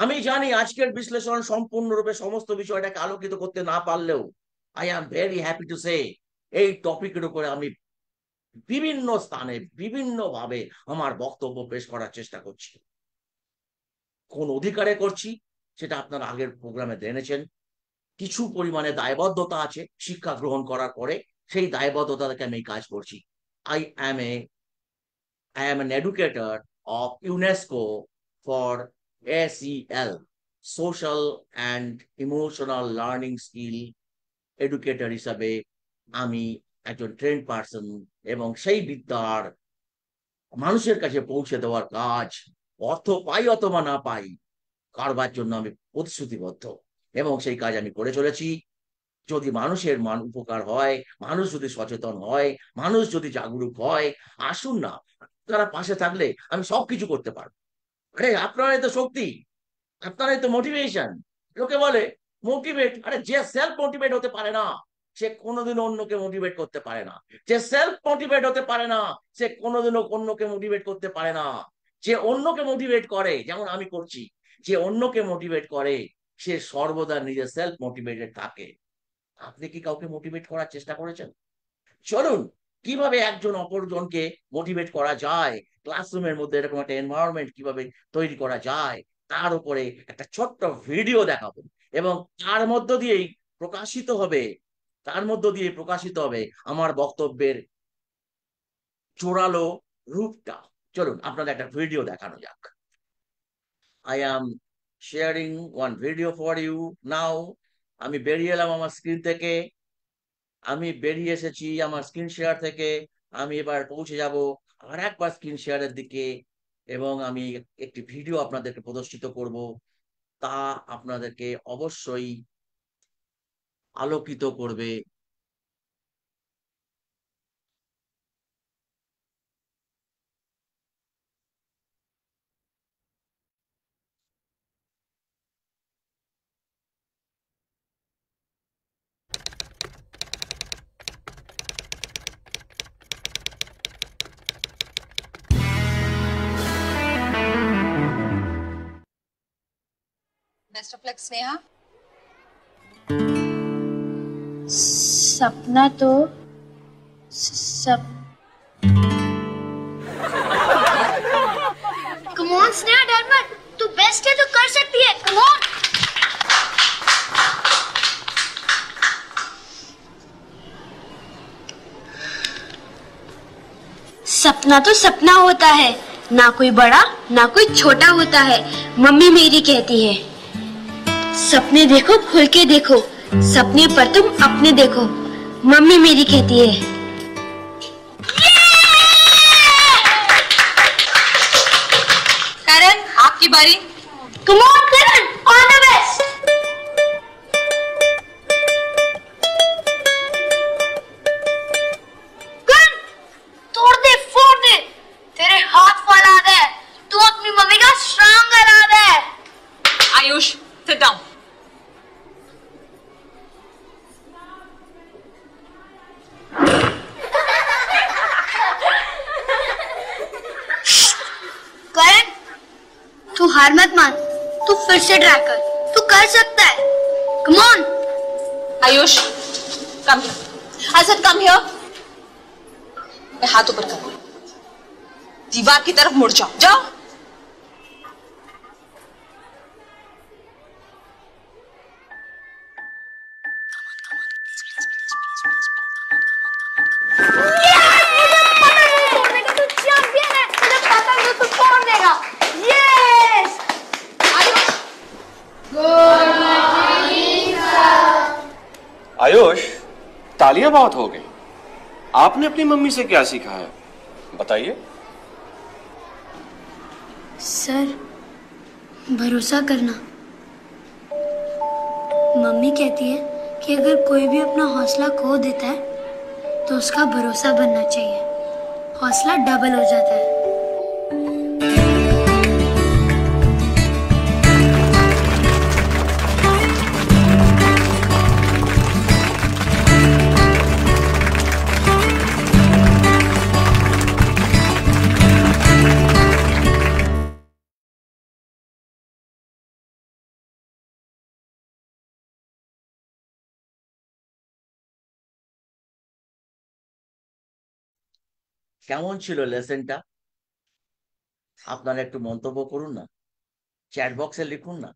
আমি জানি আজকের বিশ্লেষণ সম্পূর্ণরূপে সমস্ত বিষয়টাকে আলোকিত করতে না পারলেও I am very happy to সে এই টপিকের উপরে আমি বিভিন্ন স্থানে বিভিন্ন ভাবে আমার বক্তব্য পেশ করার চেষ্টা করছি। কোন অধিকারে করছি সেটা আপনারা আগের প্রোগ্রামে জেনেছেন। কিছু পরিমাণে দায়বদ্ধতা আছে শিক্ষা গ্রহণ করার পরে, সেই দায়বদ্ধতা থেকে আমি কাজ করছি। I am A I am an educator of UNESCO for SEL, Social and Emotional Learning Skill educator হিসাবে আমি একজন ট্রেন পার্সন, এবং সেই বিদ্যার মানুষের কাছে পৌঁছে দেওয়ার কাজ অর্থ পাই অথবা না পাই কারবার জন্য আমি প্রতিশ্রুতিবদ্ধ, এবং সেই কাজ আমি করে চলেছি। যদি মানুষের উপকার হয়, মানুষ যদি সচেতন হয়, মানুষ যদি জাগরুক হয়, আসুন না, তারা পাশে থাকলে আমি সবকিছু করতে পারবো। আরে আপনারাই তো শক্তি, আপনারাই তো মোটিভেশন। লোকে বলে মোটিভেট, আরে যে সেলফ মোটিভেট হতে পারে না সে কোনোদিনও অন্যকে মোটিভেট করতে পারে না। যে সেলফ মোটিভেট হতে পারে না সে কোনোদিনও অন্যকে মোটিভেট করতে পারে না। যে অন্যকে মোটিভেট করে, যেমন আমি করছি, যে অন্যকে মোটিভেট করে সে সর্বদা নিজে সেলফ মোটিভেটেড থাকে। আপনি কি কাউকে মোটিভেট করার চেষ্টা করেছেন? চলুন, কিভাবে একজন অপরজনকে মোটিভেট করা যায়, ক্লাসরুমের মধ্যে এরকম একটা এনভায়রনমেন্ট কিভাবে তৈরি করা যায়, তার উপরে একটা ছোট্ট ভিডিও দেখাবো, এবং তার মধ্য দিয়ে প্রকাশিত হবে আমার বক্তব্যের জোরালো রূপটা। চলুন আপনাদের একটা ভিডিও দেখানো যাক। I am sharing one video for you now. আমি বেরিয়ে এলাম আমার স্ক্রিন থেকে, আমি বেরিয়ে এসেছি আমার স্ক্রিন শেয়ার থেকে। আমি এবার পৌঁছে যাব আর একবার স্ক্রিন শেয়ারের দিকে, এবং আমি একটি ভিডিও আপনাদেরকে প্রদর্শিত করব। তা আপনাদেরকে অবশ্যই আলোকিত করবে। Best of luck Sneha. सपना तो सब कम ऑन स्नेहा, डर मत, तू बेस्ट है, तू कर सकती है, कम ऑन। सपना तो सपना होता है, ना कोई बड़ा ना कोई छोटा होता है, मम्मी मेरी कहती है। सपने देखो खुल के देखो, सपने पर तुम अपने देखो, मम्मी मेरी कहती है। करण आपकी बारी। Come on Karan, all the best. Karan तोड़ दे फोड़ दे, तेरे हाथ फैला दे, तू अपनी मम्मी का स्ट्रांग करा दे। Ayush sit down. करण तू हार मत मान, तू फिर से ट्राई कर, तू कर सकता है, come on. Ayush come here. I said come here. मैं हाथ ऊपर कर, दीवार की तरफ मुड़ जाओ, जाओ। आयुष, तालियां बहुत हो गई। आपने अपनी मम्मी से क्या सीखा है, बताइए। सर भरोसा करना। मम्मी कहती है कि अगर कोई भी अपना हौसला खो देता है तो उसका भरोसा बनना चाहिए, हौसला डबल हो जाता है। কেমন ছিল লেসনটা? আপনারা একটু মন্তব্য করুন না, চ্যাট বক্সে লিখুন না,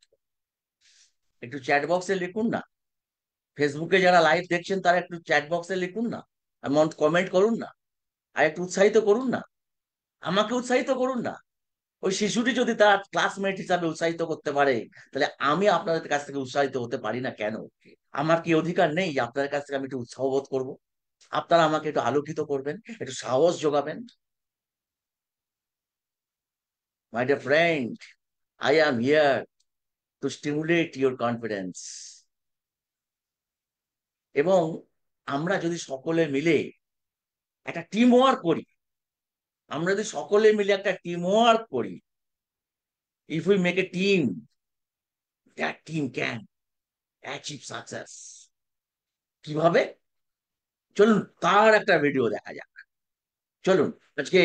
একটু চ্যাট বক্সে লিখুন না। ফেসবুকে যারা লাইভ দেখছেন তারা একটু চ্যাট বক্সে লিখুন না, এমন কমেন্ট করুন না, আর একটু উৎসাহিত করুন না, আমাকে উৎসাহিত করুন না। ওই শিশুটি যদি তার ক্লাসমেট হিসাবে উৎসাহিত করতে পারে, তাহলে আমি আপনাদের কাছ থেকে উৎসাহিত হতে পারি না কেন? আমার কি অধিকার নেই যে আপনাদের কাছ থেকে আমি একটু উৎসাহ বোধ করবো? আপনারা আমাকে একটু আলোকিত করবেন, একটু সাহস যোগাবেন। My dear friend, I am here to stimulate your confidence. এবং আমরা যদি সকলে মিলে একটা টিম ওয়ার্ক করি, আমরা যদি সকলে মিলে একটা টিম ওয়ার্ক করি, if we make a team, that team can achieve success. কিভাবে? চলুন তার একটা ভিডিও দেখা যাক। চলুন আজকে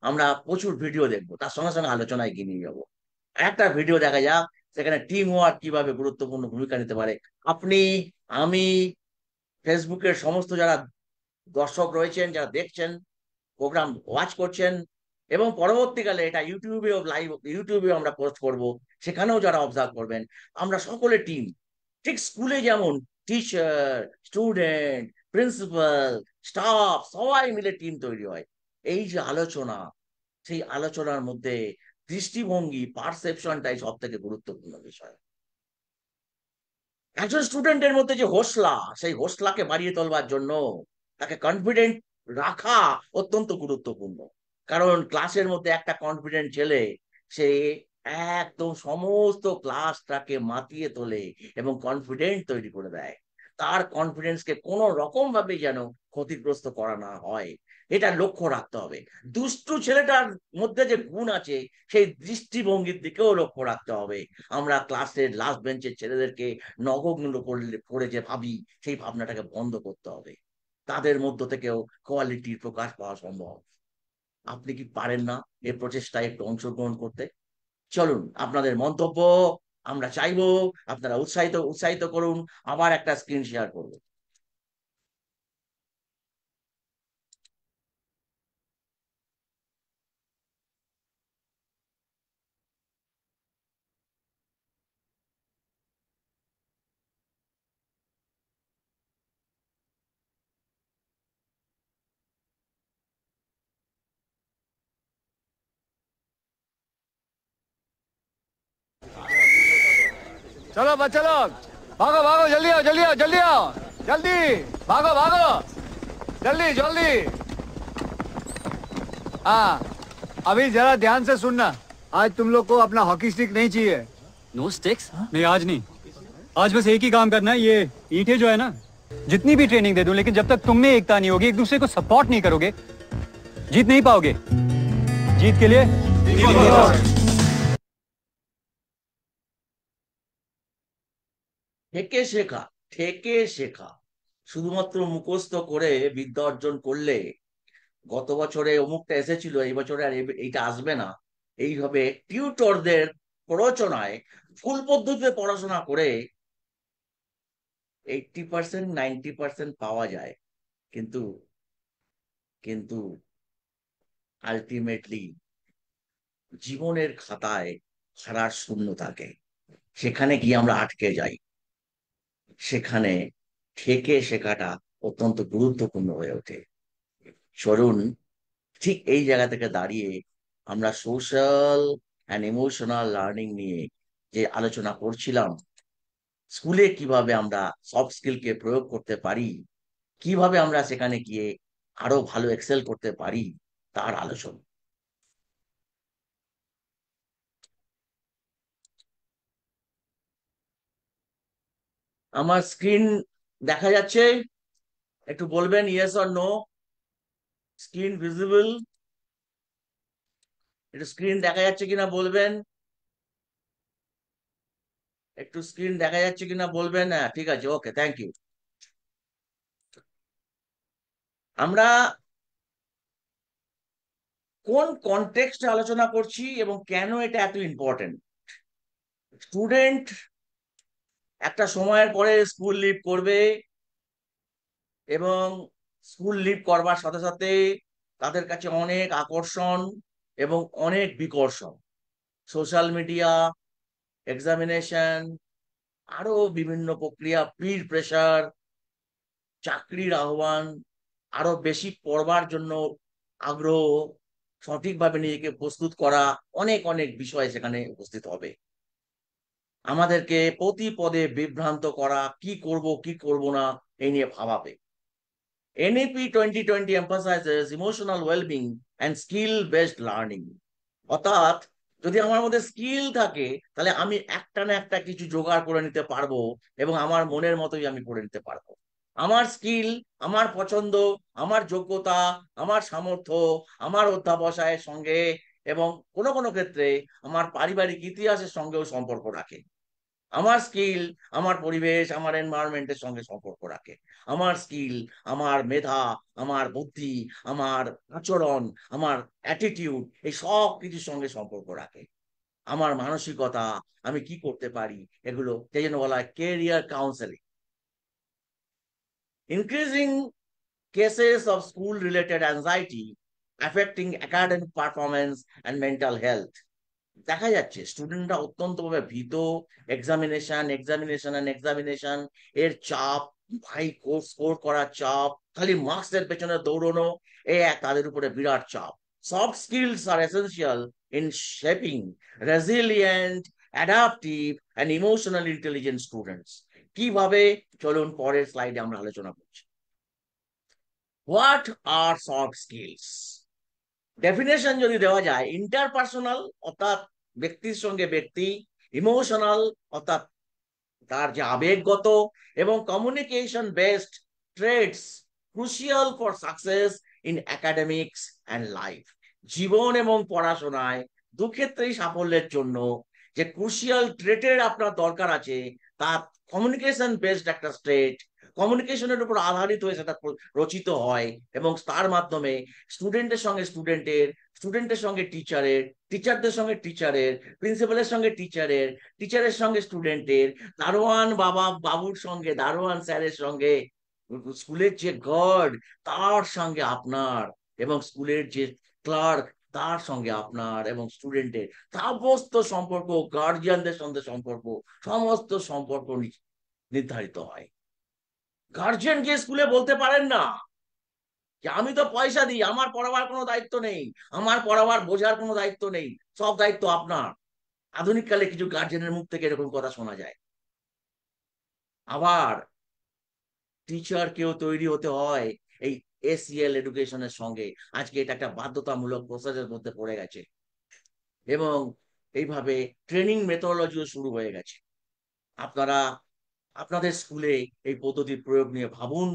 আমরা প্রচুর ভিডিও দেখবো, তার সঙ্গে সঙ্গে আলোচনায় এগিয়ে নিয়ে যাবো। একটা ভিডিও দেখা যাক সেখানে টিম ওয়ার্ক কিভাবে গুরুত্বপূর্ণ ভূমিকা নিতে পারে। আপনি, আমি, ফেসবুকের সমস্ত যারা দর্শক রয়েছেন, যারা দেখছেন, প্রোগ্রাম ওয়াচ করছেন, এবং পরবর্তীকালে এটা ইউটিউবেও লাইভ, ইউটিউবেও আমরা পোস্ট করব, সেখানেও যারা অবজার্ভ করবেন, আমরা সকলে টিম। ঠিক স্কুলে যেমন টিচার, স্টুডেন্ট, প্রিন্সিপাল, স্টাফ সবাই মিলে টিম তৈরি হয়, এই যে আলোচনা, সেই আলোচনার মধ্যে দৃষ্টিভঙ্গি, পারসেপশনটাই সব থেকে গুরুত্বপূর্ণ বিষয়। একজন স্টুডেন্টের মধ্যে যে হোসলা, সেই হোসলাকে বাড়িয়ে তোলবার জন্য তাকে কনফিডেন্ট রাখা অত্যন্ত গুরুত্বপূর্ণ। কারণ ক্লাসের মধ্যে একটা কনফিডেন্ট ছেলে, সে একদম সমস্ত ক্লাসটাকে মাতিয়ে তোলে এবং কনফিডেন্ট তৈরি করে দেয়। তার কনফিডেন্সকে কোনো রকম ভাবে যেন ক্ষতিগ্রস্ত করা না হয়, এটা লক্ষ্য রাখতে হবে। দুষ্টু ছেলেটার মধ্যে যে গুণ আছে, সেই দৃষ্টিভঙ্গির দিকেও লক্ষ্য রাখতে হবে। আমরা ক্লাসের লাস্ট বেঞ্চের ছেলেদেরকে নগণ্য করে যে ভাবি, সেই ভাবনাটাকে বন্ধ করতে হবে। তাদের মধ্য থেকেও কোয়ালিটির প্রকাশ পাওয়া সম্ভব। আপনি কি পারেন না এই প্রচেষ্টায় একটু অংশগ্রহণ করতে? চলুন আপনাদের মন্তব্য আমরা চাইবো, আপনারা উৎসাহিত উৎসাহিত করুন। আবার একটা স্ক্রিন শেয়ার করবো। चलो बच्चे लोग, भागो भागो, जल्दी आओ जल्दी आओ जल्दी आओ, जल्दी भागो भागो, जल्दी जल्दी। हाँ, अभी जरा ध्यान से सुनना। आज तुम लोग को अपना हॉकी स्टिक नहीं चाहिए। No sticks? नहीं आज नहीं, आज बस एक ही काम करना है। ये ईंटें जो है ना, जितनी भी ट्रेनिंग दे दूं, लेकिन जब तक तुम में एकता नहीं होगी, एक दूसरे को सपोर्ट नहीं करोगे, जीत नहीं पाओगे। जीत के लिए থেকে শেখা, থেকে শেখা। শুধুমাত্র মুখস্থ করে বিদ্যা অর্জন করলে, গত বছরে অমুকটা এসেছিল এই বছরে আর এইটা আসবে না, এইভাবে টিউটরদের প্ররোচনায় ফুল পদ্ধতিতে পড়াশোনা করে 80%, 90% পাওয়া যায়, কিন্তু কিন্তু আলটিমেটলি জীবনের খাতায় হারার শূন্য থাকে। সেখানে গিয়ে আমরা আটকে যাই। সেখানে থেকে শেখাটা অত্যন্ত গুরুত্বপূর্ণ হয়ে ওঠে। চলুন ঠিক এই জায়গা থেকে দাঁড়িয়ে আমরা সোশ্যাল অ্যান্ড ইমোশনাল লার্নিং নিয়ে যে আলোচনা করছিলাম, স্কুলে কিভাবে আমরা সফট স্কিলকে প্রয়োগ করতে পারি, কিভাবে আমরা সেখানে গিয়ে আরো ভালো এক্সেল করতে পারি, তার আলোচনা। আমার স্ক্রিন দেখা যাচ্ছে? একটু বলবেন yes or no. Screen visible? একটু স্ক্রিন দেখা যাচ্ছে কিনা বলবেন। একটু স্ক্রিন দেখা যাচ্ছে কিনা বলবেন। হ্যাঁ ঠিক আছে, ওকে, থ্যাংক ইউ। আমরা কোন কনটেক্সটে আলোচনা করছি এবং কেন এটা এত ইম্পর্টেন্ট? স্টুডেন্ট একটা সময়ের পরে স্কুল লিভ করবে, এবং স্কুল লিভ করবার সাথে সাথে তাদের কাছে অনেক আকর্ষণ এবং অনেক বিকর্ষণ। সোশ্যাল মিডিয়া, এক্সামিনেশন, আরো বিভিন্ন প্রক্রিয়া, পির প্রেসার, চাকরির আহ্বান, আরো বেশি পড়বার জন্য আগ্রহ, সঠিকভাবে নিজেকে প্রস্তুত করা, অনেক অনেক বিষয় সেখানে উপস্থিত হবে। আমাদেরকে প্রতি পদে বিভ্রান্ত করা, কি করব কি করব না এই নিয়ে ভাবাবে। NEP 2020 emphasizes emotional well-being and skill-based learning। অর্থাৎ যদি আমার মধ্যে স্কিল থাকে তাহলে আমি একটা না একটা কিছু জোগাড় করে নিতে পারবো এবং আমার মনের মতোই আমি করে নিতে পারবো। আমার স্কিল, আমার পছন্দ, আমার যোগ্যতা, আমার সামর্থ্য, আমার অধ্যাবসায়ের সঙ্গে এবং কোনো কোনো ক্ষেত্রে আমার পারিবারিক ইতিহাসের সঙ্গেও সম্পর্ক রাখে। আমার স্কিল আমার পরিবেশ, আমার এনভায়রনমেন্টের সঙ্গে সম্পর্ক রাখে। আমার স্কিল, আমার মেধা, আমার বুদ্ধি, আমার আচরণ, আমার অ্যাটিটিউড, এই সব কিছুর সঙ্গে সম্পর্ক রাখে। আমার মানসিকতা, আমি কি করতে পারি, এগুলো সেই জন্য বলা হয় career counselling. Increasing cases of school related anxiety affecting academic performance and mental health। দেখা যাচ্ছে স্টুডেন্টরা অত্যন্ত ভাবে ভীত, এক্সামিনেশন এক্সামিনেশন এন্ড এক্সামিনেশন এর চাপ, ভাই কোর্স স্কোর করার চাপ, খালি মার্কসের পেছনে দৌড়ানো, এ এক তাদের উপরে বিরাট চাপ। Soft skills are essential in shaping resilient, adaptive and emotional intelligent students. কিভাবে, চলুন পরের স্লাইডে আমরা আলোচনা করছি। What are soft skills? Definition যদি দেওয়া যায়, ইন্টারপার্সোনাল অর্থাৎ ব্যক্তির সঙ্গে ব্যক্তি, ইমোশনাল অর্থাৎ তার যে আবেগগত, এবং communication based traits crucial for success in academics and life. জীবন এবং পড়াশোনায় দুক্ষেত্রেই সাফল্যের জন্য যে ক্রুশিয়াল ট্রেটের আপনার দরকার আছে, তা কমিউনিকেশন বেসড একটা স্ট্রেট, কমিউনিকেশনের উপর আধারিত হয়ে সেটা রচিত হয় এবং তার মাধ্যমে স্টুডেন্টের সঙ্গে স্টুডেন্টের, স্টুডেন্টের সঙ্গে টিচারের, টিচারদের সঙ্গে টিচারের, প্রিন্সিপালের সঙ্গে টিচারের, টিচারের সঙ্গে স্টুডেন্টের, দারোয়ান বাবুর সঙ্গে, দারোয়ান স্যারের সঙ্গে, স্কুলের যে গার্ড তার সঙ্গে আপনার, এবং স্কুলের যে ক্লার্ক তার সঙ্গে আপনার এবং স্টুডেন্টের সমস্ত সম্পর্ক, গার্জিয়ানদের সঙ্গে সম্পর্ক, সমস্ত সম্পর্ক নির্ধারিত হয়। গার্জিয়ান গিয়ে স্কুলে বলতে পারেন না যে আমি তো পয়সা দিই, আমার পড়াবার কোনো দায়িত্ব নেই, আমার পড়াবার বোঝার কোনো দায়িত্ব নেই, সব দায়িত্ব আপনার। আধুনিক কালে কিছু গার্জিয়ানের মুখ থেকে এরকম কথা শোনা যায়। আবার টিচার কেউ তৈরি হতে হয় এই এসিএল এডুকেশনের সঙ্গে। আজকে এটা একটা বাধ্যতামূলক প্রসেসের মধ্যে পড়ে গেছে এবং এইভাবে ট্রেনিং মেথোডোলজিও শুরু হয়ে গেছে। আপনারা আপনাদের স্কুলে এই পদ্ধতির প্রয়োগ নিয়ে ভাবুন।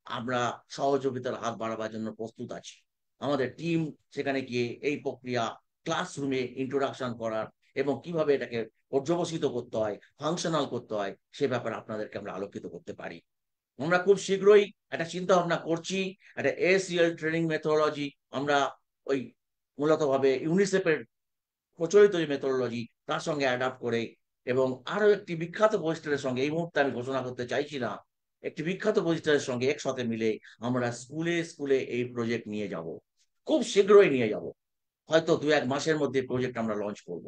আমরা সহযোগিতার হাত বাড়াবার জন্য প্রস্তুত আছি। আমাদের টিম সেখানে গিয়ে এই প্রক্রিয়া ক্লাসরুমে ইন্ট্রোডাকশন করার এবং কিভাবে এটাকে পর্যবসিত করতে হয়, ফাংশনাল করতে হয়, সে ব্যাপারে আপনাদেরকে আমরা আলোকিত করতে পারি। আমরা খুব শীঘ্রই একটা চিন্তা ভাবনা করছি, একটা এসিএল ট্রেনিং মেথোডোলজি আমরা ওই মূলত ভাবে ইউনিসেফের প্রচলিত যে মেথোডোলজি তার সঙ্গে অ্যাডাপ্ট করে, এবং আরো একটি বিখ্যাত প্রতিষ্ঠানের সঙ্গে, এই মুহূর্তে আমি ঘোষণা করতে চাইছি না, একটি বিখ্যাত প্রতিষ্ঠানের সঙ্গে একসাথে মিলে আমরা স্কুলে স্কুলে এই প্রজেক্ট নিয়ে যাব। খুব শীঘ্রই নিয়ে যাব, হয়তো 2-1 মাসের মধ্যে প্রজেক্ট আমরা লঞ্চ করব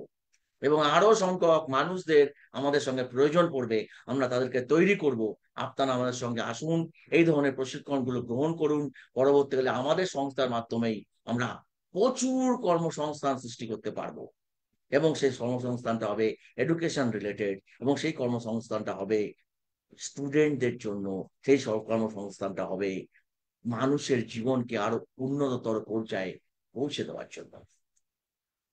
এবং আরো সংখ্যক মানুষদের আমাদের সঙ্গে প্রয়োজন পড়বে, আমরা তাদেরকে তৈরি করব। আপনারা আমাদের সঙ্গে আসুন, এই ধরনের প্রশিক্ষণগুলো গ্রহণ করুন। পরবর্তীকালে আমাদের সংস্থার মাধ্যমেই আমরা প্রচুর কর্মসংস্থান সৃষ্টি করতে পারবো এবং সেই কর্মসংস্থানটা হবে এডুকেশন রিলেটেড, এবং সেই কর্মসংস্থানটা হবে স্টুডেন্টদের জন্য, সেই সব কর্মসংস্থানটা হবে মানুষের জীবনকে আরো উন্নততর পর্যায়ে পৌঁছে দেওয়ার জন্য।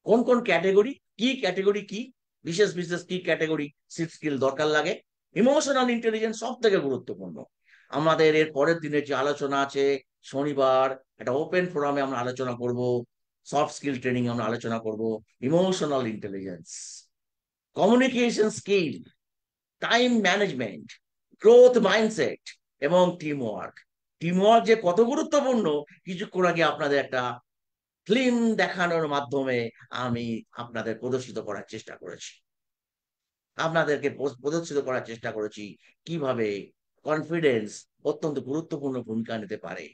কোন কোন ক্যাটেগরি, কি ক্যাটেগরি, কি বিশেষ বিশেষ কি ক্যাটেগরি স্কিল দরকার লাগে? ইমোশনাল ইন্টেলিজেন্স সব থেকে গুরুত্বপূর্ণ। আমাদের এর পরের দিনের যে আলোচনা আছে, শনিবার একটা ওপেন ফোরামে আমরা আলোচনা করব, সফট স্কিল ট্রেনিং আমরা আলোচনা করব, emotional intelligence, communication skill, time management, growth mindset এবং টিম ওয়ার্ক। টিম ওয়ার্ক যে কত গুরুত্বপূর্ণ কিছুক্ষণ আগে আপনাদের একটা ফিল্ম দেখানোর মাধ্যমে আমি আপনাদের প্রদর্শিত করার চেষ্টা করেছি, আপনাদেরকে প্রদর্শিত করার চেষ্টা করেছি কিভাবে কনফিডেন্স অত্যন্ত গুরুত্বপূর্ণ ভূমিকা নিতে পারে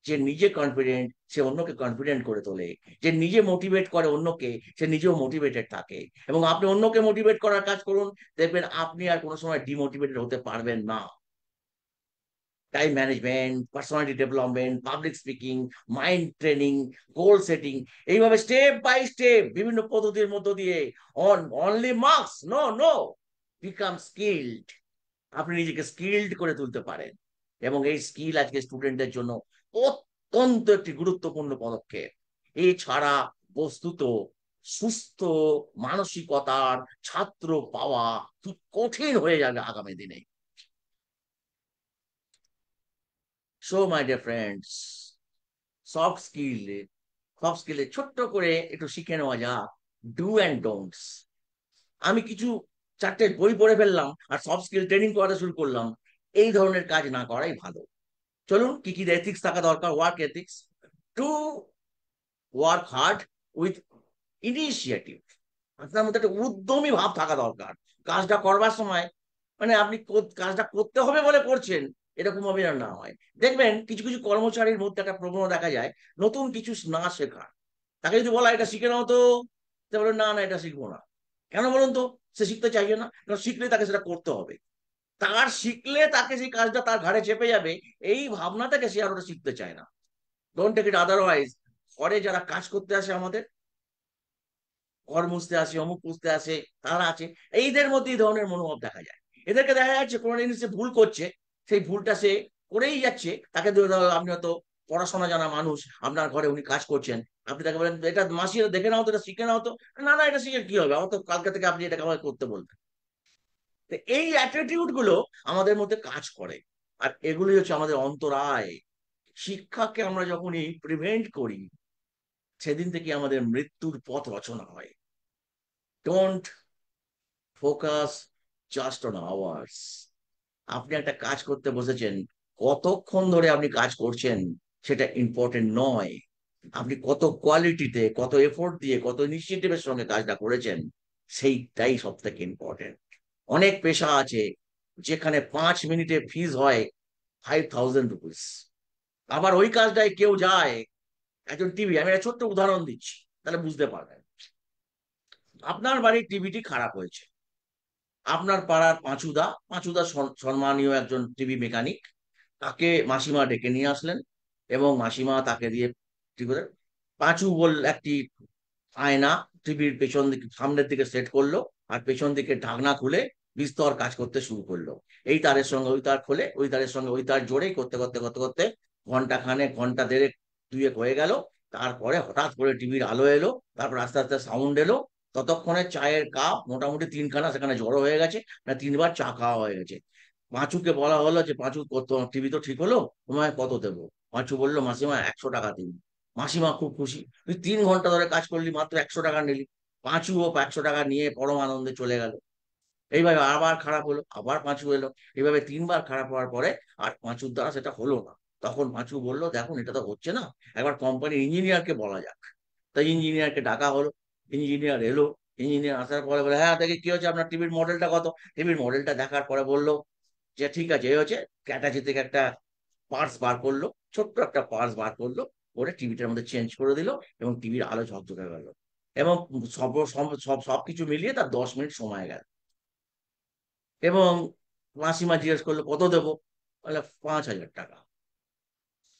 যে নিজে কনফিডেন্ট সে অন্যকে কনফিডেন্ট করে তোলে, যে নিজে মোটিভেট করে অন্যকে সে নিজেও মোটিভেটেড থাকে। এবং আপনি অন্যকে মোটিভেট করার কাজ করুন, দেখবেন আপনি আর কোনো সময় ডিমোটিভেটেড হতে পারবেন না। Time management, personality development, public speaking, mind training, goal setting, এইভাবে স্টেপ বাই স্টেপ বিভিন্ন পদ্ধতির মধ্য দিয়ে on only marks no no become skilled, আপনি নিজেকে স্কিলড করে তুলতে পারেন। এবং এই স্কিল আজকে স্টুডেন্টদের জন্য অত্যন্ত একটি গুরুত্বপূর্ণ পদক্ষেপ। এছাড়া বস্তুত সুস্থ মানসিকতার ছাত্র পাওয়া খুব কঠিন হয়ে যাবে আগামী দিনে। So my dear friends, soft skill, soft স্কিলে ছোট্ট করে একটু শিখে নেওয়া যাক ডু অ্যান্ড ডোন্টস। আমি কিছু 4টে বই পড়ে ফেললাম আর সফট স্কিল ট্রেনিং করাতে শুরু করলাম, এই ধরনের কাজ না করাই ভালো। চলুন কি কি এথিক্স থাকা দরকার। Work ethics, to work hard with initiative, আপনার মধ্যে একটা উদ্যমী ভাব থাকা দরকার। কাজটা করবার সময় মানে আপনি কাজটা করতে হবে বলে করছেন এরকম ভাবে আর না হয়। দেখবেন কিছু কিছু কর্মচারীর মধ্যে একটা প্রবণতা দেখা যায় নতুন কিছু না শেখার। তাকে যদি বলা এটা শিখে নাও তো, সে বলে না না এটা শিখবো না। কেন বলুন তো? সে শিখতে চাইছে না, কারণ শিখলে তাকে সেটা করতে হবে। তার শিখলে তাকে সেই কাজটা তার ঘাড়ে চেপে যাবে, এই ভাবনা থেকে সে আর ওটা শিখতে চায় না। Don't take it otherwise. ঘরে যারা কাজ করতে আসে আমাদের, ঘর মুছতে আসে, অমুক পুষতে আসে, তারা আছে, এইদের মধ্যে এই ধরনের মনোভাব দেখা যায়। এদেরকে দেখা যাচ্ছে কোনো জিনিসে ভুল করছে, সেই ভুলটা সে করেই যাচ্ছে। তাকে আপনি হয়তো পড়াশোনা জানা মানুষ, আপনার ঘরে উনি কাজ করছেন, আপনি তাকে বলেন এটা মাসি এটা দেখে নাও তো, এটা শিখে নাও তো। না না এটা শিখে কি হবে, আমার তো কালকে থেকে আপনি এটাকে আমাকে করতে বলবেন। তো এই অ্যাটিটিউড গুলো আমাদের মধ্যে কাজ করে, আর এগুলি হচ্ছে আমাদের অন্তরায়। শিক্ষাকে আমরা যখনই প্রিভেন্ট করি, সেদিন থেকে আমাদের মৃত্যুর পথ রচনা হয়। Don't focus just on hours. আপনি একটা কাজ করতে বসেছেন, কতক্ষণ ধরে আপনি কাজ করছেন সেটা ইম্পর্টেন্ট নয়। আপনি কত কোয়ালিটিতে, কত এফোর্ট দিয়ে, কত ইনিশিয়েটিভের সঙ্গে কাজটা করেছেন, সেইটাই সব থেকে ইম্পর্টেন্ট। অনেক পেশা আছে যেখানে 5 মিনিটে ফিজ হয় 5,000 রুপিস। আবার ওই কাজটায় কেউ যায়, একজন টিভি, আমি একটা ছোট্ট উদাহরণ দিচ্ছি তাহলে বুঝতে পারবেন। আপনার বাড়ির টিভিটি খারাপ হয়েছে, আপনার পাড়ার পাঁচুদা, পাঁচুদা সম্মানীয় একজন টিভি মেকানিক, তাকে মাসিমা ডেকে নিয়ে আসলেন এবং মাসিমা তাকে দিয়ে কি করে পাঁচু বল একটি আয়না টিভির পেছন দিকে সামনের দিকে সেট করলো, আর পেছন দিকে ঢাকনা খুলে বিস্তর কাজ করতে শুরু করলো। এই তারের সঙ্গে ওই তার খুলে, ওই তারের সঙ্গে ওই তার জোড়েই করতে করতে করতে করতে ঘন্টা খানেক, ঘন্টা দেড়েক, দুয়েক হয়ে গেল। তারপরে হঠাৎ করে টিভির আলো এলো, তারপর আস্তে আস্তে সাউন্ড এলো। ততক্ষণে চায়ের কাপ মোটামুটি 3খানা সেখানে জড়ো হয়ে গেছে, না 3বার চা খাওয়া হয়ে গেছে। পাঁচুকে বলা হলো যে পাঁচু কত টিভি তো ঠিক হলো, তোমায় কত দেবো? পাঁচু বললো মাসিমা 100 টাকা দিন। মাসিমা খুব খুশি, তুই 3 ঘন্টা ধরে কাজ করলি, মাত্র 100 টাকা নিলি। পাঁচুও 100 টাকা নিয়ে পরম আনন্দে চলে গেল। এইভাবে আবার খারাপ হলো, আবার পাঁচু এলো। এইভাবে 3বার খারাপ হওয়ার পরে আর পাঁচুর দ্বারা সেটা হলো না। তখন পাঁচু বললো দেখুন এটা তো হচ্ছে না, একবার কোম্পানির ইঞ্জিনিয়ারকে বলা যাক। তাই ইঞ্জিনিয়ারকে ডাকা হলো, ইঞ্জিনিয়ার এলো। ইঞ্জিনিয়ার আসার পরে বলে হ্যাঁ দেখি কি হচ্ছে, আপনার টিভির মডেলটা কত? টিভির মডেলটা দেখার পরে বললো যে ঠিক আছে, এই হচ্ছে। ক্যাটাচি থেকে একটা পার্স বার করলো, ছোট্ট একটা পার্স বার করলো, ওরে টিভিটার মধ্যে চেঞ্জ করে দিল এবং টিভির আলো ঝকঝকে গেল। এবং সব সব সব সবকিছু মিলিয়ে তার 10 মিনিট সময় গেল। এবং মাসিমা জিজ্ঞেস করলো কত দেবো? বলে 5,000 টাকা।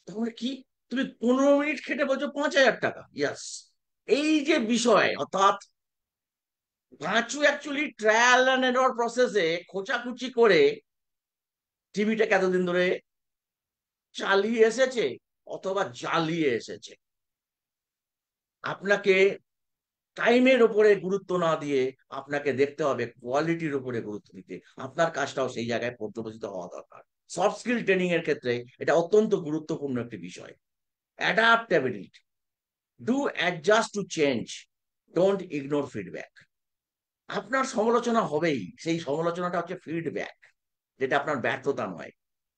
তখন কি, তুমি 15 মিনিট খেটে বলছো 5,000 টাকা? ইয়াস। এই যে বিষয়, অর্থাৎ পাঁচু অ্যাকচুয়ালি ট্রায়াল অ্যান্ড এরর প্রসেসে খোঁচাখুচি করে টিভিটাকে এতদিন ধরে চালিয়ে এসেছে অথবা জ্বালিয়ে এসেছে। আপনাকে টাইমের উপরে গুরুত্ব না দিয়ে আপনাকে দেখতে হবে কোয়ালিটির উপরে গুরুত্ব দিতে। আপনার কাজটাও সেই জায়গায় পর্যবেসিত হওয়া দরকার। সফট স্কিল ট্রেনিং এর ক্ষেত্রে এটা অত্যন্ত গুরুত্বপূর্ণ একটি বিষয়। Adaptability, do adjust to change, don't ignore feedback. আপনার সমালোচনা হবেই, সেই সমালোচনাটা হচ্ছে ফিডব্যাক, যেটা আপনার ব্যর্থতা নয়।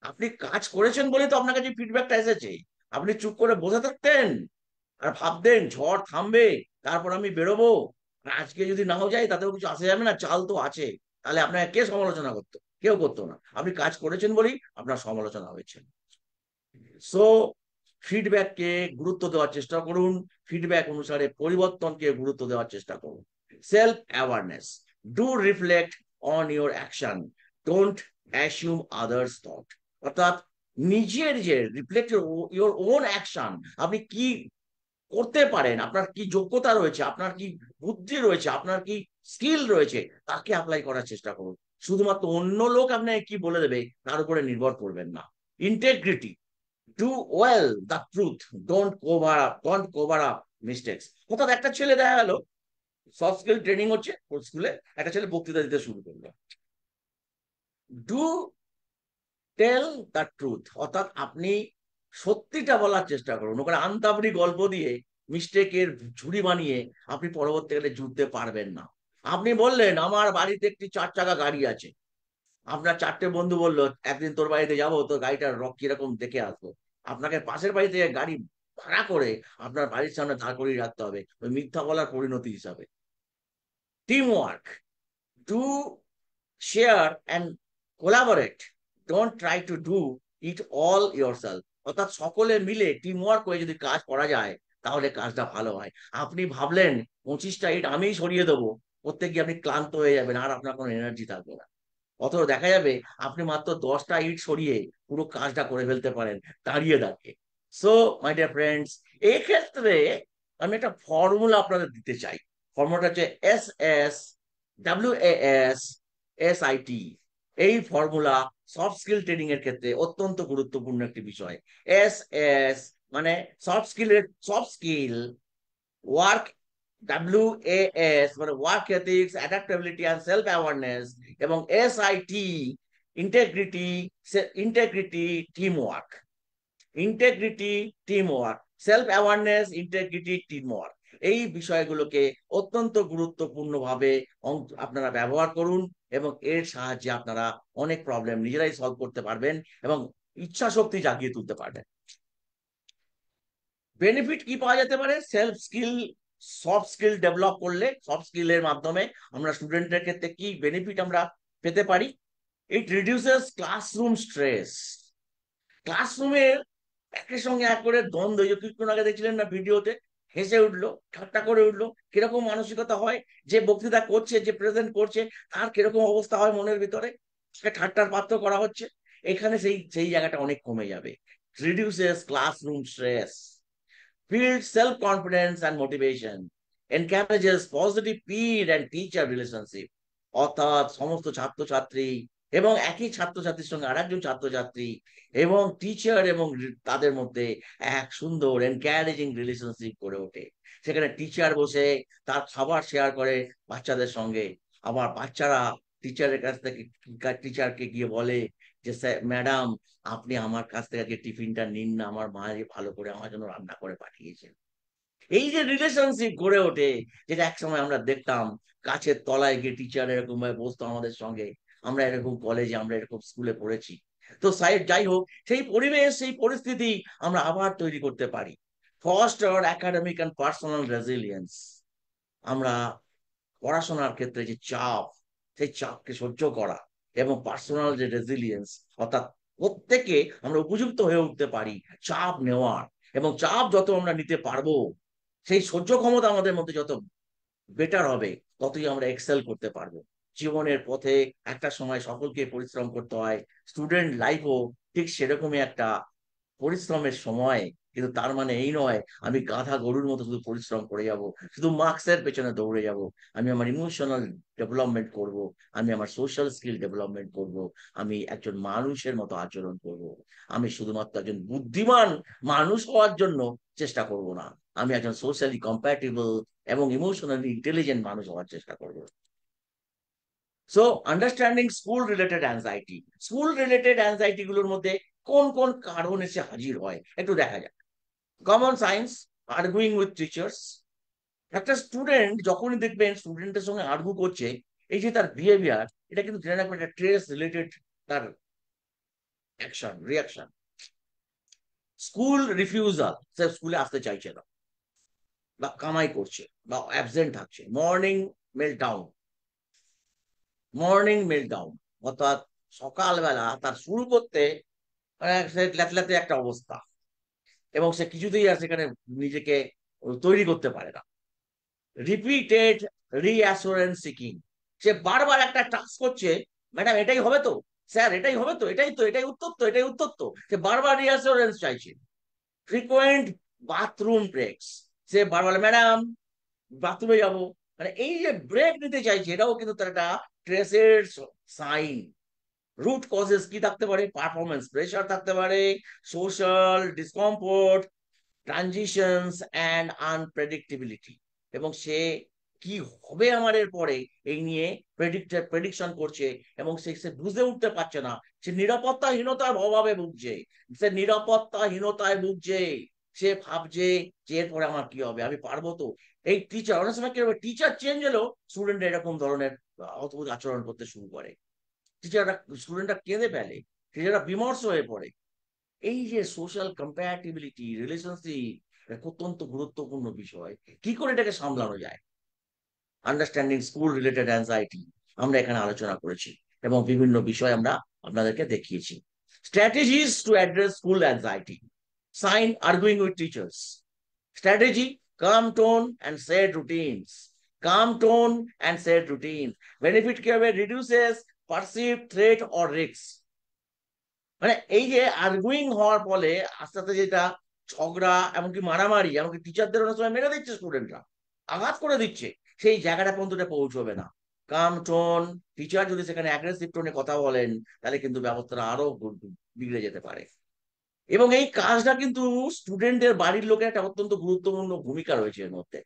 আপনি কাজ করেছেন বলে তো আপনার কাছে ফিডব্যাকটা এসেছে। আপনি চুপ করে বসে থাকতেন আর ভাবতেন ঝড় থামবে তারপর আমি বেরোবো, আর আজকে যদি নাও যাই তাতেও কিছু আসে যাবে না, চাল তো আছে, তাহলে আপনাকে কে সমালোচনা করতো? কেউ করতো না। আপনি কাজ করেছেন বলেই আপনার সমালোচনা হয়েছে। সো ফিডব্যাককে গুরুত্ব দেওয়ার চেষ্টা করুন, ফিডব্যাক অনুসারে পরিবর্তনকে গুরুত্ব দেওয়ার চেষ্টা করুন। Self awareness, do reflect on your action, don't assume others thought. অর্থাৎ নিজের যে রিফ্লেক্ট ইউর ওন অ্যাকশন, আপনি কি করতে পারেন, আপনার কি যোগ্যতা রয়েছে, আপনার কি বুদ্ধি রয়েছে, আপনার কি স্কিল রয়েছে, তাকে অ্যাপ্লাই করার চেষ্টা করুন। শুধুমাত্র অন্য লোক আপনাকে কি বলে দেবে তার উপরে নির্ভর করবেন না। Integrity, do well the truth, don't cover up mistakes. অর্থাৎ একটা ছেলে দেখা গেল সফট স্কিল ট্রেনিং হচ্ছে স্কুলে, একটা ছেলে বক্তৃতা দিতে শুরু করলো, ডু টেল দ্য ট্রুথ, অর্থাৎ আপনি সত্যিটা বলার চেষ্টা করুন। ওখানে আন্তাবড়ি গল্প দিয়ে মিস্টেকের ঝুড়ি বানিয়ে আপনি পরবর্তীকালে জুড়তে পারবেন না। আপনি বললেন আমার বাড়িতে একটি 4 চাকা গাড়ি আছে, আপনার 4টে বন্ধু বললো একদিন তোর বাড়িতে যাবো, তোর গাড়িটার রক কিরকম দেখে আসবো। আপনাকে পাশের বাড়ি থেকে গাড়ি ভাড়া করে আপনার বাড়ির সামনে দাঁড় করিয়ে রাখতে হবে ওই মিথ্যা বলার পরিণতি হিসাবে। Team work, do share and collaborate, don't try to do it all yourself. অর্থাৎ সকলে মিলে টিম ওয়ার্ক করে যদি কাজ করা যায় তাহলে কাজটা ভালো হয়। আপনি ভাবলেন 25টা ইট আমিই সরিয়ে দেবো, করতে গিয়ে আপনি ক্লান্ত হয়ে যাবেন, আর আপনার কোনো এনার্জি থাকবে না। অথচ দেখা যাবে আপনি মাত্র 10টা ইট সরিয়ে পুরো কাজটা করে ফেলতে পারেন দাঁড়িয়ে দাঁড়িয়ে। সো মাই ডিয়ার ফ্রেন্ডস, এই ক্ষেত্রে আমি একটা ফর্মুলা আপনাদের দিতে চাই। ফর্মুলাটা হচ্ছে SSWASSIT। এই ফর্মুলা সফট স্কিল ট্রেনিং এর ক্ষেত্রে অত্যন্ত গুরুত্বপূর্ণ একটি বিষয়। এস মানে সফট স্কিল, ওয়ার্ক, WAS মানে work ethics, adaptability and self awareness, এবং SIT integrity team work. Integrity team work, self awareness, integrity team work, এই বিষয়গুলোকে অত্যন্ত গুরুত্বপূর্ণভাবে আপনারা ব্যবহার করুন এবং এর সাহায্যে আপনারা অনেক প্রবলেম নিজেরাই সলভ করতে পারবেন এবং ইচ্ছা শক্তি জাগিয়ে তুলতে পারবেন। বেনিফিট কি পাওয়া যেতে পারে self skill, soft skill develop করলে? সফট স্কিলের মাধ্যমে আমরা স্টুডেন্টের ক্ষেত্রে কি বেনিফিট আমরা পেতে পারি? ইট রিডিউসেস ক্লাসরুম স্ট্রেস। ক্লাসরুমের একের সঙ্গে এক করে দ্বন্দ্ব, কিছুক্ষণ আগে দেখছিলেন না ভিডিওতে, হেসে উঠলো, ঠাট্টা করে উঠলো, কিরকম মানসিকতা হয় যে বক্তৃতা করছে, যে প্রেজেন্ট করছে, তার কিরকম অবস্থা হয় মনের ভিতরে, ঠাট্টার পাত্র করা হচ্ছে। এখানে সেই সেই জায়গাটা অনেক কমে যাবে। Reduces classroom stress, builds self-confidence and motivation, encourages positive peer and teacher relationship। অর্থাৎ সমস্ত ছাত্রছাত্রী এবং একই ছাত্রছাত্রীর সঙ্গে আরেকজন ছাত্রছাত্রী এবং টিচার এবং তাদের মধ্যে এক সুন্দর এনকারেজিং রিলেশনশিপ গড়ে ওঠে। সেখানে টিচার বসে তার খাবার শেয়ার করে বাচ্চাদের সঙ্গে, আবার বাচ্চারা টিচারের কাছ থেকে টিচারকে গিয়ে বলে যে ম্যাডাম আপনি আমার কাছ থেকে আজকে টিফিনটা নিন না, আমার মা ভালো করে আমার জন্য রান্না করে পাঠিয়েছেন। এই যে রিলেশনশিপ গড়ে ওঠে, যেটা একসময় আমরা দেখতাম গাছের তলায় গিয়ে টিচার এরকম ভাবে বসতো আমাদের সঙ্গে, আমরা এরকম কলেজে, আমরা এরকম স্কুলে পড়েছি। তো যাই হোক, সেই পরিবেশ, সেই পরিস্থিতি আমরা আবার তৈরি করতে পারি। Foster academic and personal resilience. আমরা পড়াশোনার ক্ষেত্রে যে চাপ, সেই চাপকে সহ্য করা এবং পার্সোনাল যে রেজিলিয়েন্স, অর্থাৎ প্রত্যেকে আমরা উপযুক্ত হয়ে উঠতে পারি চাপ নেওয়ার, এবং চাপ যত আমরা নিতে পারবো সেই সহ্য ক্ষমতা আমাদের মধ্যে যত বেটার হবে ততই আমরা এক্সেল করতে পারবো জীবনের পথে। একটা সময় সকলকে পরিশ্রম করতে হয়, স্টুডেন্ট লাইফও ঠিক সেরকমই একটা পরিশ্রমের সময়। কিন্তু তার মানে এই নয় আমি গাধা গরুর মতো শুধু পরিশ্রম করে যাব, শুধু মার্কসের পেছনে দৌড়ে যাব। আমি আমার ইমোশনাল ডেভেলপমেন্ট করব, আমি আমার সোশ্যাল স্কিল ডেভেলপমেন্ট করব, আমি একজন মানুষের মতো আচরণ করব। আমি শুধুমাত্র একজন বুদ্ধিমান মানুষ হওয়ার জন্য চেষ্টা করব না, আমি একজন সোশ্যালি কম্প্যাটেবল এবং ইমোশনালি ইন্টেলিজেন্ট মানুষ হওয়ার চেষ্টা করব। So understanding school related anxiety. School related anxiety গুলোর মধ্যে কোন কোন কারণ এসে হাজির হয় একটু দেখা যাক। Common science, arguing with teachers. একটা স্টুডেন্ট যখনই দেখবেন স্টুডেন্টের সঙ্গে আর্গু করছে, এই যে তার বিহেভিয়ার, এটা কিন্তু জেনে রাখবেন একটা স্ট্রেস রিলেটেড তার অ্যাকশন, রিয়াকশন। স্কুল রিফিউজাল, সে স্কুলে আসতে চাইছে না বা কামাই করছে বা অ্যাবসেন্ট থাকছে। মর্নিং মেল্টডাউন, অর্থাৎ সকালবেলা তার শুরু করতে ল্যাতলাতে একটা অবস্থা। এবং সে কিছুতেই আর সেখানে নিজেকে তৈরি করতে পারে না। রিপিটেড রিঅ্যাসুরেন্স সিকিং, সে বারবার একটা টাস্ক করছে, ম্যাডাম এটাই হবে তো, স্যার এটাই হবে তো, এটাই তো, এটাই উত্তর তো, এটাই উত্তর তো, সে বারবার রিঅ্যাসুরেন্স চাইছে। ফ্রিকোয়েন্ট বাথরুম ব্রেকস, সে বারবার ম্যাডাম বাথরুমে যাবো, মানে এই যে ব্রেক নিতে চাইছে, এটাও কিন্তু তার একটা স্ট্রেসের সাইন। রুট কজেস কি থাকতে পারে? পারফরমেন্স প্রেশার থাকতে পারে, সোশ্যাল ডিসকমফোর্ট, ট্রানজিশনস অ্যান্ড আনপ্রেডিক্টেবিলিটি। এবং সে কি হবে আমার এর পরে এই নিয়ে প্রেডিকশন করছে, এবং সে সে বুঝে উঠতে পারছে না। সে নিরাপত্তাহীনতার অভাবে ভুগছে, সে নিরাপত্তাহীনতায় ভুগছে। সে ভাবছে যে এরপরে আমার কি হবে, আমি পারবো তো? এই টিচার অনেক সময় কি হবে, টিচার চেঞ্জ হলেও স্টুডেন্ট এরকম ধরনের অদ্ভুত আচরণ করতে শুরু করে। টিচাররা স্টুডেন্টরা কেঁদে ফেলে, টিচাররা বিমর্ষ হয়ে পড়ে। এই যে সোশ্যাল কম্প্যাটিবিলিটি রিলেশনশিপ অত্যন্ত গুরুত্বপূর্ণ বিষয়। কি করে এটাকে সামলানো যায়? আন্ডারস্ট্যান্ডিং স্কুল রিলেটেড অ্যাংজাইটি আমরা এখানে আলোচনা করেছি, এবং বিভিন্ন বিষয় আমরা আপনাদেরকে দেখিয়েছি। Strategies to address school anxiety. Sign arguing with teachers. Strategy: calm tone and set routines. Calm tone and set routines. Benefit কি হবে? Reduces perceived threat or risk. মানে এই যে আর্গুইং হওয়ার ফলে আস্তে আস্তে যেটা ঝগড়া, এমনকি মারামারি, এমনকি টিচারদের অনেক সময় মেরে দিচ্ছে স্টুডেন্টরা, আঘাত করে দিচ্ছে, সেই জায়গাটা পর্যন্ত এটা পৌঁছবে না। কাম টোন, টিচার যদি সেখানে অ্যাগ্রেসিভ টোনে কথা বলেন, তাহলে কিন্তু ব্যবস্থাটা আরো বিগড়ে যেতে পারে। এবং এই কাজটা কিন্তু স্টুডেন্টদের বাড়ির লোকের একটা অত্যন্ত গুরুত্বপূর্ণ ভূমিকা রয়েছে এর মধ্যে।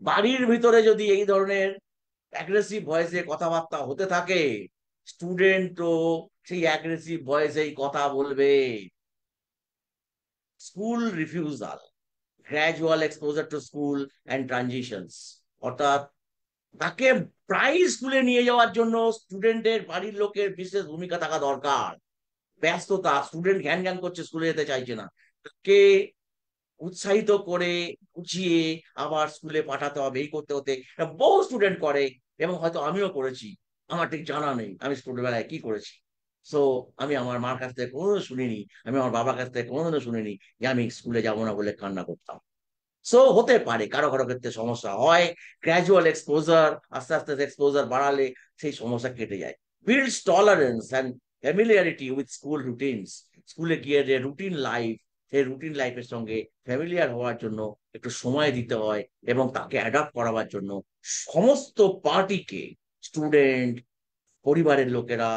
বাড়ির ভিতরে যদি এই ধরনের অ্যাগ্রেসিভ ভয়েসে কথাবার্তা হতে থাকে, স্টুডেন্টও সেই অ্যাগ্রেসিভ ভয়েসেই কথা বলবে। School refusal, gradual exposure to school and transitions, অর্থাৎ তাকে প্রায় স্কুলে নিয়ে যাওয়ার জন্য স্টুডেন্টের বাড়ির লোকের বিশেষ ভূমিকা থাকা দরকার। ব্যস্ততা, স্টুডেন্ট ঘ্যান ঘ্যান করছে, স্কুলে যেতে চাইছে না, তাকে উৎসাহিত করে বুঝিয়ে আবার স্কুলে পাঠাতে হবে। এই করতে হতে বহু স্টুডেন্ট করে, এবং হয়তো আমিও করেছি, আমার ঠিক জানা নেই আমি ছোটবেলায় কি করেছি। সো আমি আমার মার কাছ থেকে কোনোদিনও শুনিনি, আমি আমার বাবার কাছ থেকে কোনোদিনও শুনিনি যে আমি স্কুলে যাবো না বলে কান্না করতাম। সো হতে পারে কারো কারো ক্ষেত্রে সমস্যা হয়। গ্র্যাজুয়াল এক্সপোজার, আস্তে আস্তে এক্সপোজার বাড়ালে সেই সমস্যা কেটে যায়। Builds tolerance and familiarity with school routines. স্কুলে গিয়ে যে রুটিন লাইফ, সেই রুটিন লাইফের সঙ্গে ফ্যামিলিয়ার হওয়ার জন্য একটু সময় দিতে হয়, এবং তাকে অ্যাডাপ্ট করাবার জন্য সমস্ত পার্টিকে, স্টুডেন্ট, পরিবারের লোকেরা,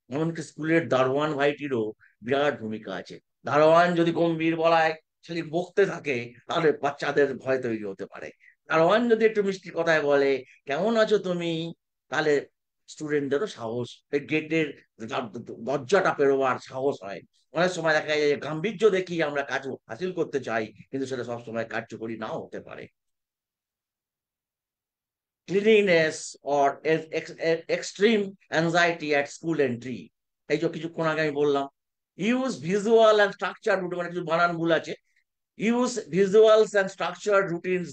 এমনকি স্কুলের দারোয়ান ভাইটিরও বিরাট ভূমিকা আছে। দারোয়ান যদি গম্ভীর বলায় খালি বকতে থাকে, তাহলে বাচ্চাদের ভয় তৈরি হতে পারে। দারোয়ান যদি একটু মিষ্টি কথায় বলে কেমন আছো তুমি, তাহলে স্টুডেন্টদেরও সাহস, গেটের দরজাটা পেরোবার সাহস হয়। অনেক সময় দেখা যায় যে গাম্ভীর্য দেখি আমরা কাজ হাসিল করতে চাই, কিন্তু সেটা সবসময় কার্যকরী নাও হতে পারে। Clinginess or extreme anxiety at school entry. এই যে কিছুক্ষণ আগে আমি বললাম, use visual and structure routine, মানে কিছু বানান ভুল আছে। Use visuals and structure routines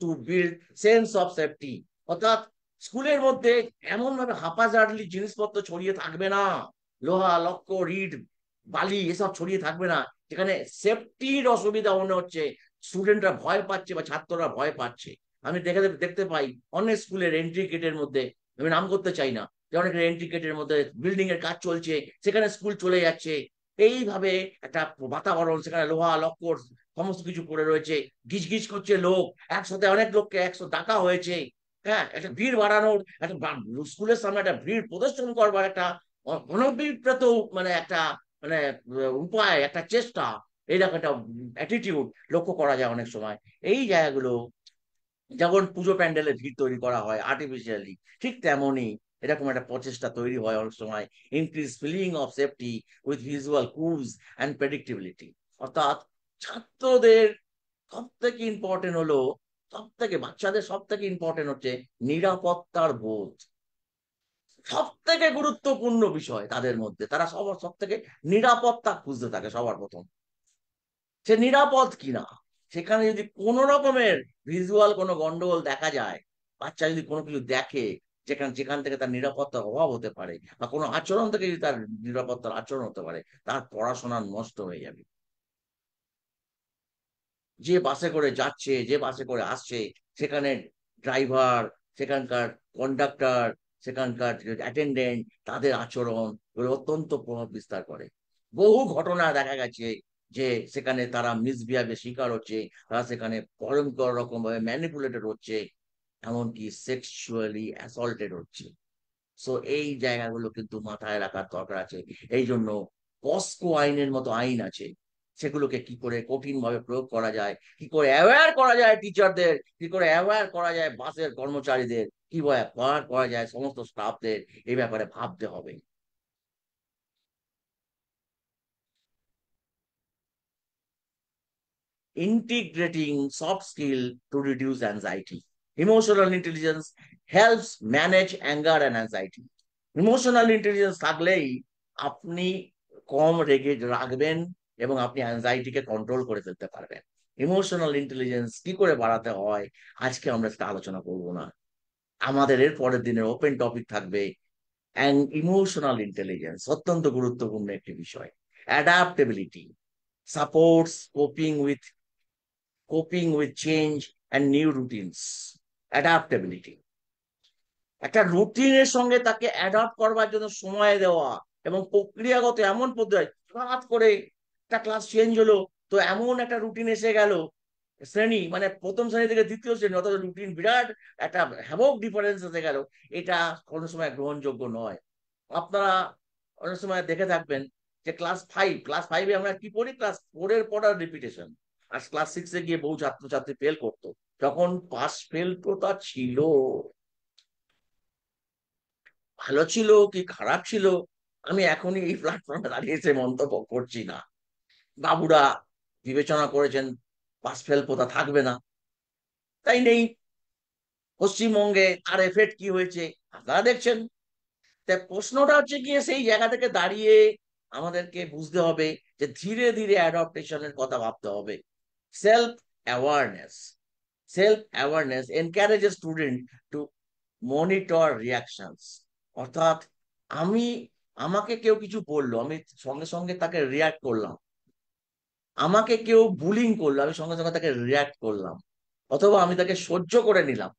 to build sense of safety. অর্থাৎ স্কুলের মধ্যে এমন ভাবে হাঁপাজার্ডলি জিনিসপত্র ছড়িয়ে থাকবে না, লোহা লক্কর ইট বালি এসব ছড়িয়ে থাকবে না, যেখানে সেফটির অসুবিধা মনে হচ্ছে, স্টুডেন্টরা ভয় পাচ্ছে বা ছাত্ররা ভয় পাচ্ছে। আমি দেখতে পাই অনেক স্কুলের এন্ট্রি গেটের মধ্যে, আমি নাম করতে চাই না, যে অনেক এন্ট্রি গেটের মধ্যে বিল্ডিং এর কাজ চলছে, সেখানে স্কুল চলে যাচ্ছে, এইভাবে একটা বাতাবরণ, সেখানে লোহা লক্কর সমস্ত কিছু পড়ে রয়েছে, গিজ গিজ করছে লোক, একসাথে অনেক লোককে ডাকা হয়েছে। হ্যাঁ, একটা ভিড় বাড়ানোর, একটা স্কুলের সামনে একটা ভিড় প্রদর্শন করবার একটা অনভিপ্রেত মানে একটা মানে উপায়, একটা চেষ্টা, এইরকম একটা অ্যাটিটিউড লক্ষ্য করা যায় অনেক সময়। এই জায়গাগুলো, যেমন পুজো প্যান্ডেলে ভিড় তৈরি করা হয় আর্টিফিশিয়ালি, ঠিক তেমনই এরকম একটা প্রচেষ্টা তৈরি হয় অনেক সময়। Increase feeling of safety with visual cues and predictability. অর্থাৎ ছাত্রদের সব থেকে ইম্পর্টেন্ট হলো, বাচ্চাদের সব থেকে ইম্পর্টেন্ট হচ্ছে নিরাপত্তার বোধ। সব থেকে গুরুত্বপূর্ণ বিষয় তাদের মধ্যে, তারা সব থেকে নিরাপত্তা খুঁজতে থাকে সবার প্রথম। সে নিরাপদ কিনা, সেখানে যদি কোনো রকমের ভিজুয়াল কোনো গন্ডগোল দেখা যায়, বাচ্চা যদি কোনো কিছু দেখে যেখান যেখান থেকে তার নিরাপত্তার অভাব হতে পারে, বা কোনো আচরণ থেকে যদি তার নিরাপত্তার আচরণ হতে পারে, তার পড়াশোনা নষ্ট হয়ে যাবে। যে বাসে করে যাচ্ছে, যে বাসে করে আসছে, সেখানে ড্রাইভার, সেখানকার কন্ডাক্টর, সেখানকার অ্যাটেন্ডেন্ট, তাদের আচরণ এগুলো অত্যন্ত প্রভাব বিস্তার করে। বহু ঘটনা দেখা গেছে যে সেখানে তারা মিসবিহেভের শিকার হচ্ছে, তারা সেখানে ভয়ঙ্কর রকম ভাবে ম্যানিপুলেটেড হচ্ছে, এমনকি সেক্সুয়ালি অ্যাসল্টেড হচ্ছে। সো এই জায়গাগুলো কিন্তু মাথায় রাখার দরকার আছে। এই জন্য পস্কো আইনের মতো আইন আছে, সেগুলোকে কি করে কঠিন ভাবে প্রয়োগ করা যায়, কি করে অ্যাওয়্যার করা যায় টিচারদের, কি করে অ্যাওয়্যার করা যায় বাসের কর্মচারীদের, কিভাবে অ্যাওয়্যার করা যায় সমস্ত স্টাফদের, এই ব্যাপারে ভাবতে হবে। Integrating soft skill to reduce anxiety. Emotional intelligence helps manage anger and anxiety. Emotional intelligence থাকলেই আপনি কম রেগে রাখবেন এবং আপনি অ্যাংজাইটিকে কন্ট্রোল করে ফেলতে পারবেন। ইমোশনাল ইন্টেলিজেন্স কি করে বাড়াতে হয় আজকে আমরা সেটা আলোচনা করব না। আমাদের এর পরের দিনের ওপেন টপিক থাকবে ইমোশনাল ইন্টেলিজেন্স, অত্যন্ত গুরুত্বপূর্ণ একটি বিষয়। Adaptability supports coping with change and new routines. Adaptability, একটা রুটিনের সঙ্গে তাকে অ্যাডাপ্ট করবার জন্য সময় দেওয়া এবং প্রক্রিয়াগত এমন পদ্ধতি, হঠাৎ করে একটা ক্লাস চেঞ্জ হলো, তো এমন একটা রুটিন এসে গেল শ্রেণী, মানে প্রথম শ্রেণী থেকে দ্বিতীয় শ্রেণী, অথচ রুটিন বিরাট একটা হ্যাভক ডিফারেন্স এসে গেল। এটা কোনো সময় গ্রহণযোগ্য নয়। আপনারা অনেক সময় দেখে থাকবেন যে ক্লাস ফাইভে আমরা কি পড়ি, ক্লাস 4 পড়ার রিপিটেশন, আর ক্লাস 6 গিয়ে বহু ছাত্রছাত্রী ফেল করতো। যখন পাস ফেল প্রথা ছিল, ভালো ছিল কি খারাপ ছিল আমি এখনই এই প্ল্যাটফর্মে দাঁড়িয়ে এসে মন্তব্য করছি না। বাবুরা বিবেচনা করেছেন পাস ফেল প্রথা থাকবে না, তাই নেই। পশ্চিমবঙ্গে তার এফেক্ট কি হয়েছে আপনারা দেখছেন। তাই প্রশ্নটা হচ্ছে গিয়ে সেই জায়গা থেকে দাঁড়িয়ে আমাদেরকে বুঝতে হবে যে ধীরে ধীরে অ্যাডাপ্টেশনের কথা ভাবতে হবে। Self awareness self awareness encourages student two monitor reactions. অর্থাৎ আমি আমাকে কেউ কিছু বললো, আমি সঙ্গে সঙ্গে তাকে রিয়াক্ট করলাম। আমাকে কেউ বুলিং করলো, আমি সঙ্গে সঙ্গে তাকে রিয়াক্ট করলাম, অথবা আমি তাকে সহ্য করে নিলাম।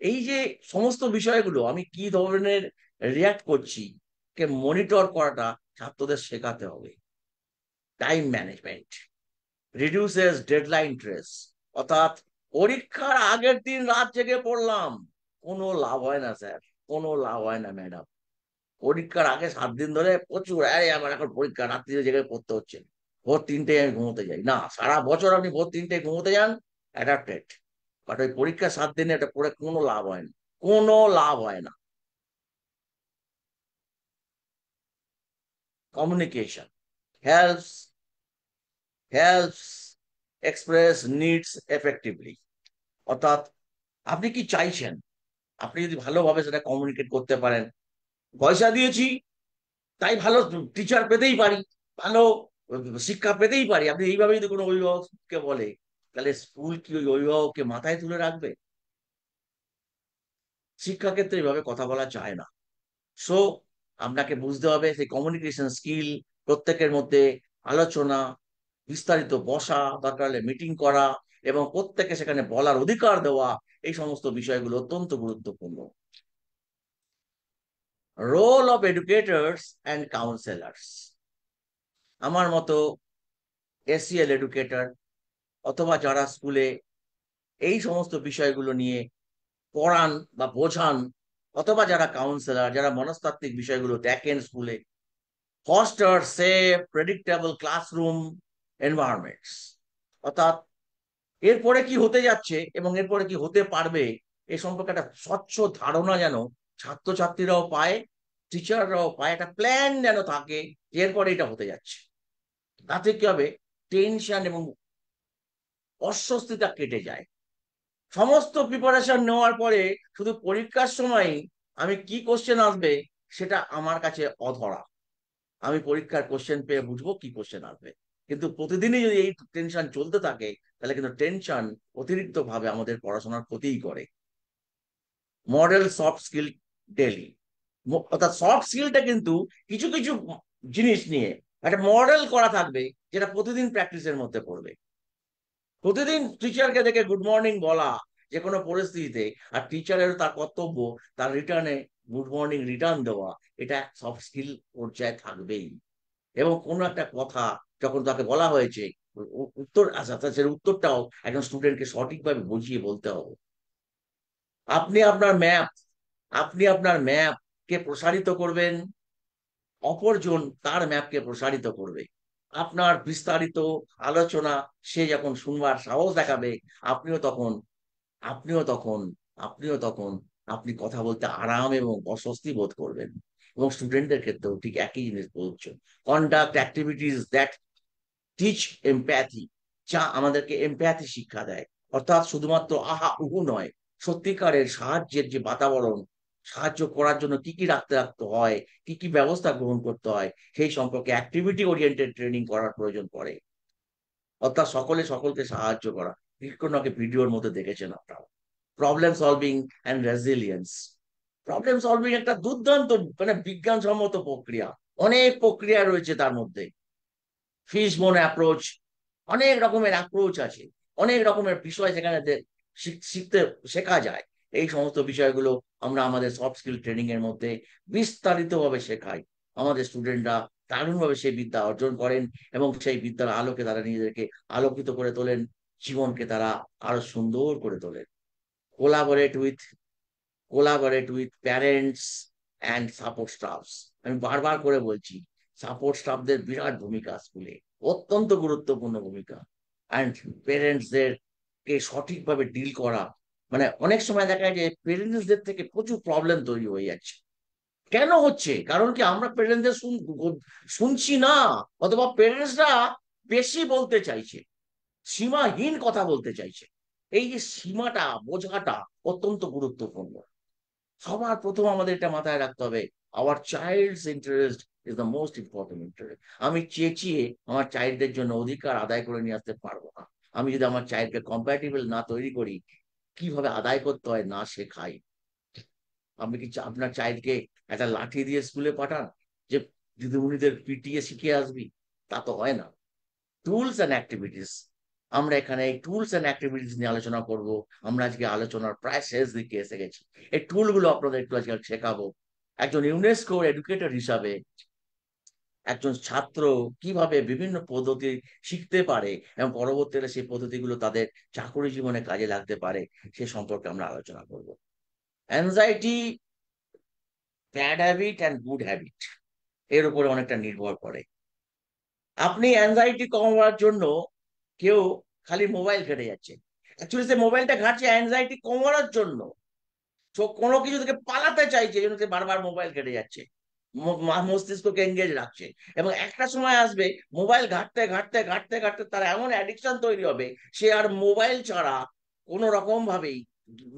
এই যে সমস্ত বিষয়গুলো আমি কি ধরনের রিয়াক্ট করছি কে মনিটর করাটা ছাত্রদের শেখাতে হবে। Time management reduces deadline stress. অর্থাৎ পরীক্ষার আগের দিন রাত জেগে পড়লাম, কোনো লাভ হয় না স্যার, কোনো লাভ হয় না ম্যাডাম। পরীক্ষার আগে 7 দিন ধরে প্রচুর, আরে আমার এখন পরীক্ষা, রাত্রিরে জেগে পড়তে হচ্ছে, ভোর 3টেয় আমি ঘুমোতে যাই না। সারা বছর আপনি ভোর 3টেয় ঘুমোতে যান, অ্যাডাপ্টেড, বাট ওই পরীক্ষা 7 দিনে এটা পড়ে কোনো লাভ হয় না, কোনো লাভ হয় না। Communication helps helps express needs effectively. অর্থাৎ আপনি কি চাইছেন, আপনি যদি ভালোভাবে সেটা কমিউনিকেট করতে পারেন, পয়সা দিয়েছি তাই ভালো টিচার পেতেই পারি, ভালো শিক্ষা পেতেই পারি, আপনি এইভাবে যদি কোনো অভিভাবককে বলে, তাহলে স্কুল কি ওই অভিভাবককে মাথায় তুলে রাখবে? শিক্ষাক্ষেত্রে এইভাবে কথা বলা যায় না। সো আপনাকে বুঝতে হবে সেই কমিউনিকেশন স্কিল, প্রত্যেকের মধ্যে আলোচনা, বিস্তারিত বসা, দরকার হলে মিটিং করা এবং প্রত্যেকে সেখানে বলার অধিকার দেওয়া, এই সমস্ত বিষয়গুলো অত্যন্ত গুরুত্বপূর্ণ। Role of educators and counsellors. আমার মতো এসিএল এডুকেটর অথবা যারা স্কুলে এই সমস্ত বিষয়গুলো নিয়ে পড়ান বা বোঝান, অথবা যারা কাউন্সেলর, যারা মনস্তাত্ত্বিক বিষয়গুলো দেখেন স্কুলে, foster safe predictable classroom environments. অর্থাৎ এরপরে কি হতে যাচ্ছে এবং এরপরে কি হতে পারবে এ সম্পর্কে একটা স্বচ্ছ ধারণা যেন ছাত্রছাত্রীরাও পায়, টিচাররাও পায়, একটা প্ল্যান যেন থাকে যে এরপরে এটা হতে যাচ্ছে। তাতে কি হবে, টেনশন এবং অস্বস্তিটা কেটে যায়। সমস্ত প্রিপারেশন নেওয়ার পরে শুধু পরীক্ষার সময় আমি কি কোশ্চেন আসবে সেটা আমার কাছে অধরা। আমি পরীক্ষার কোশ্চেন পেয়ে বুঝবো কি কোশ্চেন আসবে, কিন্তু প্রতিদিনই যদি এই টেনশন চলতে থাকে তাহলে কিন্তু টেনশন অতিরিক্ত ভাবে আমাদের পড়াশোনার ক্ষতিই করে। মডেল সফট স্কিল ডেলি, অর্থাৎ সফট স্কিলটা কিন্তু কিছু কিছু জিনিস নিয়ে একটা মডেল করা থাকবে যেটা প্রতিদিন প্র্যাকটিসের মধ্যে পড়বে। প্রতিদিন টিচারকে দেখে গুড মর্নিং বলা যে কোনো পরিস্থিতিতে, আর টিচারের তার কর্তব্য তার রিটার্নে গুড মর্নিং রিটার্ন দেওয়া, এটা সফট স্কিল পর্যায়ে থাকবেই। এবং কোনো একটা কথা যখন তাকে বলা হয়েছে উত্তর, আচ্ছা সেটা উত্তরটাও একজন স্টুডেন্টকে সঠিকভাবে বুঝিয়ে বলতে হবে। আপনি আপনার ম্যাপ আপনি আপনার ম্যাপ কে প্রসারিত করবেন, অপরজন তার ম্যাপকে প্রসারিত করবে। আপনার বিস্তারিত আলোচনা সে যখন শুনবার সাহস দেখাবে, আপনিও তখন আপনিও তখন আপনিও তখন আপনি কথা বলতে আরাম এবং অস্বস্তি বোধ করবেন। এবং স্টুডেন্টদের ক্ষেত্রেও ঠিক একই জিনিস বলছো। Conduct activities that teach empathy, যা আমাদেরকে এমপ্যাথি শিক্ষা দেয়। অর্থাৎ শুধুমাত্র আহা উহু নয়, সত্যিকারের সাহায্যের যে বাতাবরণ, সাহায্য করার জন্য কি কি রাখতে হয়, কি কি ব্যবস্থা গ্রহণ করতে হয়, সেই সম্পর্কে অ্যাক্টিভিটি ওরিয়েন্টেড ট্রেনিং করার প্রয়োজন পড়ে। অর্থাৎ সকলে সকলকে সাহায্য করা। বিক্রমকে ভিডিওর মধ্যে দেখেছেন আপনারা। Problem solving and resilience. Problem solving একটা দুর্দান্ত মানে বিজ্ঞানসম্মত প্রক্রিয়া। অনেক প্রক্রিয়া রয়েছে তার মধ্যে। ফিশ বোন অ্যাপ্রোচ, অনেক রকমের অ্যাপ্রোচ আছে, অনেক রকমের বিষয় সেখানে শিখতে শেখা যায়। এই সমস্ত বিষয়গুলো আমরা আমাদের সফট স্কিল ট্রেনিং এর মধ্যে বিস্তারিতভাবে শেখাই। আমাদের স্টুডেন্টরা দারুণভাবে সেই বিদ্যা অর্জন করেন এবং সেই বিদ্যার আলোকে তারা নিজেদেরকে আলোকিত করে তোলেন, জীবনকে তারা আরো সুন্দর করে তোলেন। Collaborate with collaborate with parents and support stuffs. আমি বারবার করে বলছি, সাপোর্ট স্টাফদের বিরাট ভূমিকা স্কুলে, অত্যন্ত গুরুত্বপূর্ণ ভূমিকা। অ্যান্ড প্যারেন্টসদের কে সঠিকভাবে ডিল করা, মানে অনেক সময় দেখা যায় যে প্যারেন্টসদের থেকে প্রচুর প্রবলেম তৈরি হয়ে যাচ্ছে। কেন হচ্ছে? কারণ কি আমরা প্যারেন্টসদের শুনছি না, অথবা প্যারেন্টসরা বেশি বলতে চাইছে, সীমাহীন কথা বলতে চাইছে। এই যে সীমাটা বোঝাটা অত্যন্ত গুরুত্বপূর্ণ। সবার প্রথম আমাদের এটা মাথায় রাখতে হবে, our child's interest is the most important interest. আমি চেঁচিয়ে আমার চাইল্ডদের জন্য অধিকার আদায় করে নিয়ে আসতে পারবো না। আমি যদি আমার চাইল্ডকে কম্প্যাটিবল না তৈরি করি, কিভাবে আদায় করতে হয় না শেখাই। আপনি কি আপনার চাইল্ডকে একটা লাঠি দিয়ে স্কুলে পাঠান যে দিদিমণিদের পিটিয়ে শিখে আসবি? তা তো হয় না। টুলস অ্যান্ড অ্যাক্টিভিটিস, আমরা এখানে এই টুলস অ্যান্ড অ্যাক্টিভিটিস নিয়ে আলোচনা করব। আমরা আজকে আলোচনার প্রায় শেষ দিকে এসে গেছি। এই টুলগুলো আপনাদের একটু আজকে শেখাবো। একজন ইউনেস্কো এডুকেটর হিসাবে একজন ছাত্র কিভাবে বিভিন্ন পদ্ধতি শিখতে পারে এবং পরবর্তীতে সেই পদ্ধতিগুলো তাদের চাকরি জীবনে কাজে লাগতে পারে, সে সম্পর্কে আমরা আলোচনা করব। Anxiety, bad habit and good habit, এর উপরে অনেকটা নির্ভর করে। আপনি অ্যাংজাইটি কমাবার জন্য কেউ খালি মোবাইল ঘেটে যাচ্ছে, অ্যাকচুয়ালি সে মোবাইলটা ঘাটছে অ্যাংজাইটি কমানোর জন্য। কোনো কিছু থেকে পালাতে চাইছে, এই জন্য সে বারবার মোবাইল ঘেটে যাচ্ছে, মস্তিষ্ককে এঙ্গেজ রাখছে। এবং একটা সময় আসবে মোবাইল ঘাটতে ঘাটতে ঘাটতে ঘাটতে তার এমন অ্যাডিকশন তৈরি হবে, সে আর মোবাইল ছাড়া কোনো রকম ভাবেই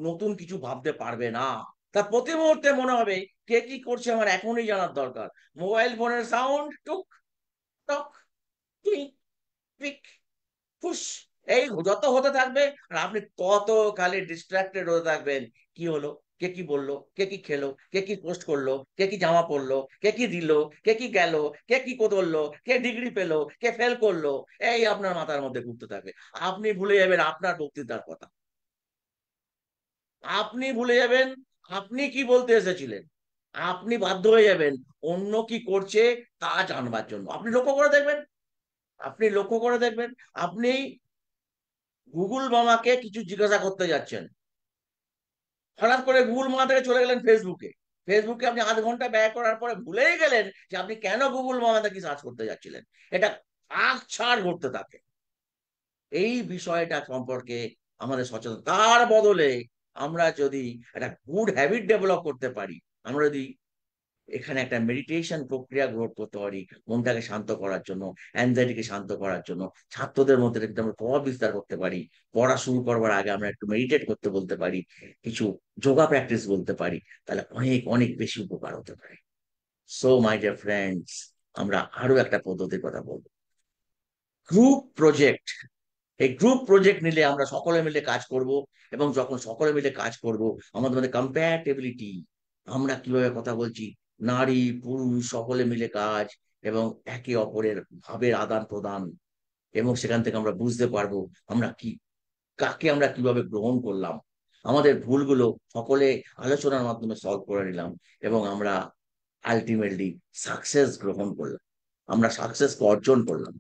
নতুন কিছু ভাবতে পারবে না। তার প্রতি মুহূর্তে মনে হবে কে কি করছে আমার এখনই জানার দরকার। মোবাইল ফোনের সাউন্ড টুক টক টুই পিক ফুস, এই যত হতে থাকবে আর আপনি তত খালি ডিস্ট্রাক্টেড হতে থাকবেন। কি হলো, কে কি বললো, কে কি খেলো, কে কি পোস্ট করলো, কে কি জামা পরলো, কে কি দিল, কে কি গেল, কে কি করলো, কে ডিগ্রি পেলো, কে ফেল করলো, এই আপনার মাথার মধ্যে ঘুরতে থাকবে। আপনি ভুলে যাবেন আপনার বক্তৃতার কথা, আপনি ভুলে যাবেন আপনি কি বলতে এসেছিলেন, আপনি বাধ্য হয়ে যাবেন অন্য কি করছে তা জানবার জন্য। আপনি লক্ষ্য করে দেখবেন আপনি গুগল মামাকে কিছু জিজ্ঞাসা করতে যাচ্ছেন, হঠাৎ করে গুগল মামা থেকে চলে গেলেন ফেসবুকে। ফেসবুকে আপনি আধ ঘন্টা ব্যয় করার পরে ভুলেই গেলেন যে আপনি কেন গুগল মামাতে কি সার্চ করতে যাচ্ছিলেন। এটা ছাড় ঘটতে থাকে। এই বিষয়টা সম্পর্কে আমাদের সচেতন। তার বদলে আমরা যদি একটা গুড হ্যাবিট ডেভেলপ করতে পারি, আমরা যদি এখানে একটা মেডিটেশন প্রক্রিয়া গ্রহণ করতে পারি মনটাকে শান্ত করার জন্য, অ্যাংজাইটিকে শান্ত করার জন্য, ছাত্রদের মধ্যে একটু আমরা প্রভাব বিস্তার করতে পারি, পড়া শুরু করবার আগে আমরা একটু মেডিটেট করতে বলতে পারি, কিছু যোগা প্র্যাকটিস বলতে পারি, তাহলে অনেক অনেক বেশি উপকার হতে পারে। সো মাই ডিয়ার ফ্রেন্ডস, আমরা আরো একটা পদ্ধতির কথা বলবো, গ্রুপ প্রজেক্ট। এই গ্রুপ প্রজেক্ট নিলে আমরা সকলে মিলে কাজ করব, এবং যখন সকলে মিলে কাজ করব আমাদের মধ্যে কম্প্যাটেবিলিটি, আমরা কিভাবে কথা বলছি, নারী পুরুষ সকলে মিলে কাজ এবং একে অপরের ভাবের আদান প্রদান, এবং সেখান থেকে আমরা বুঝতে পারবো আমরা কি, কাকে আমরা কিভাবে গ্রহণ করলাম। আমাদের ভুলগুলো সকলে আলোচনার মাধ্যমে সলভ করে নিলাম এবং আমরা আলটিমেটলি সাকসেস গ্রহণ করলাম, আমরা সাকসেস অর্জন করলাম।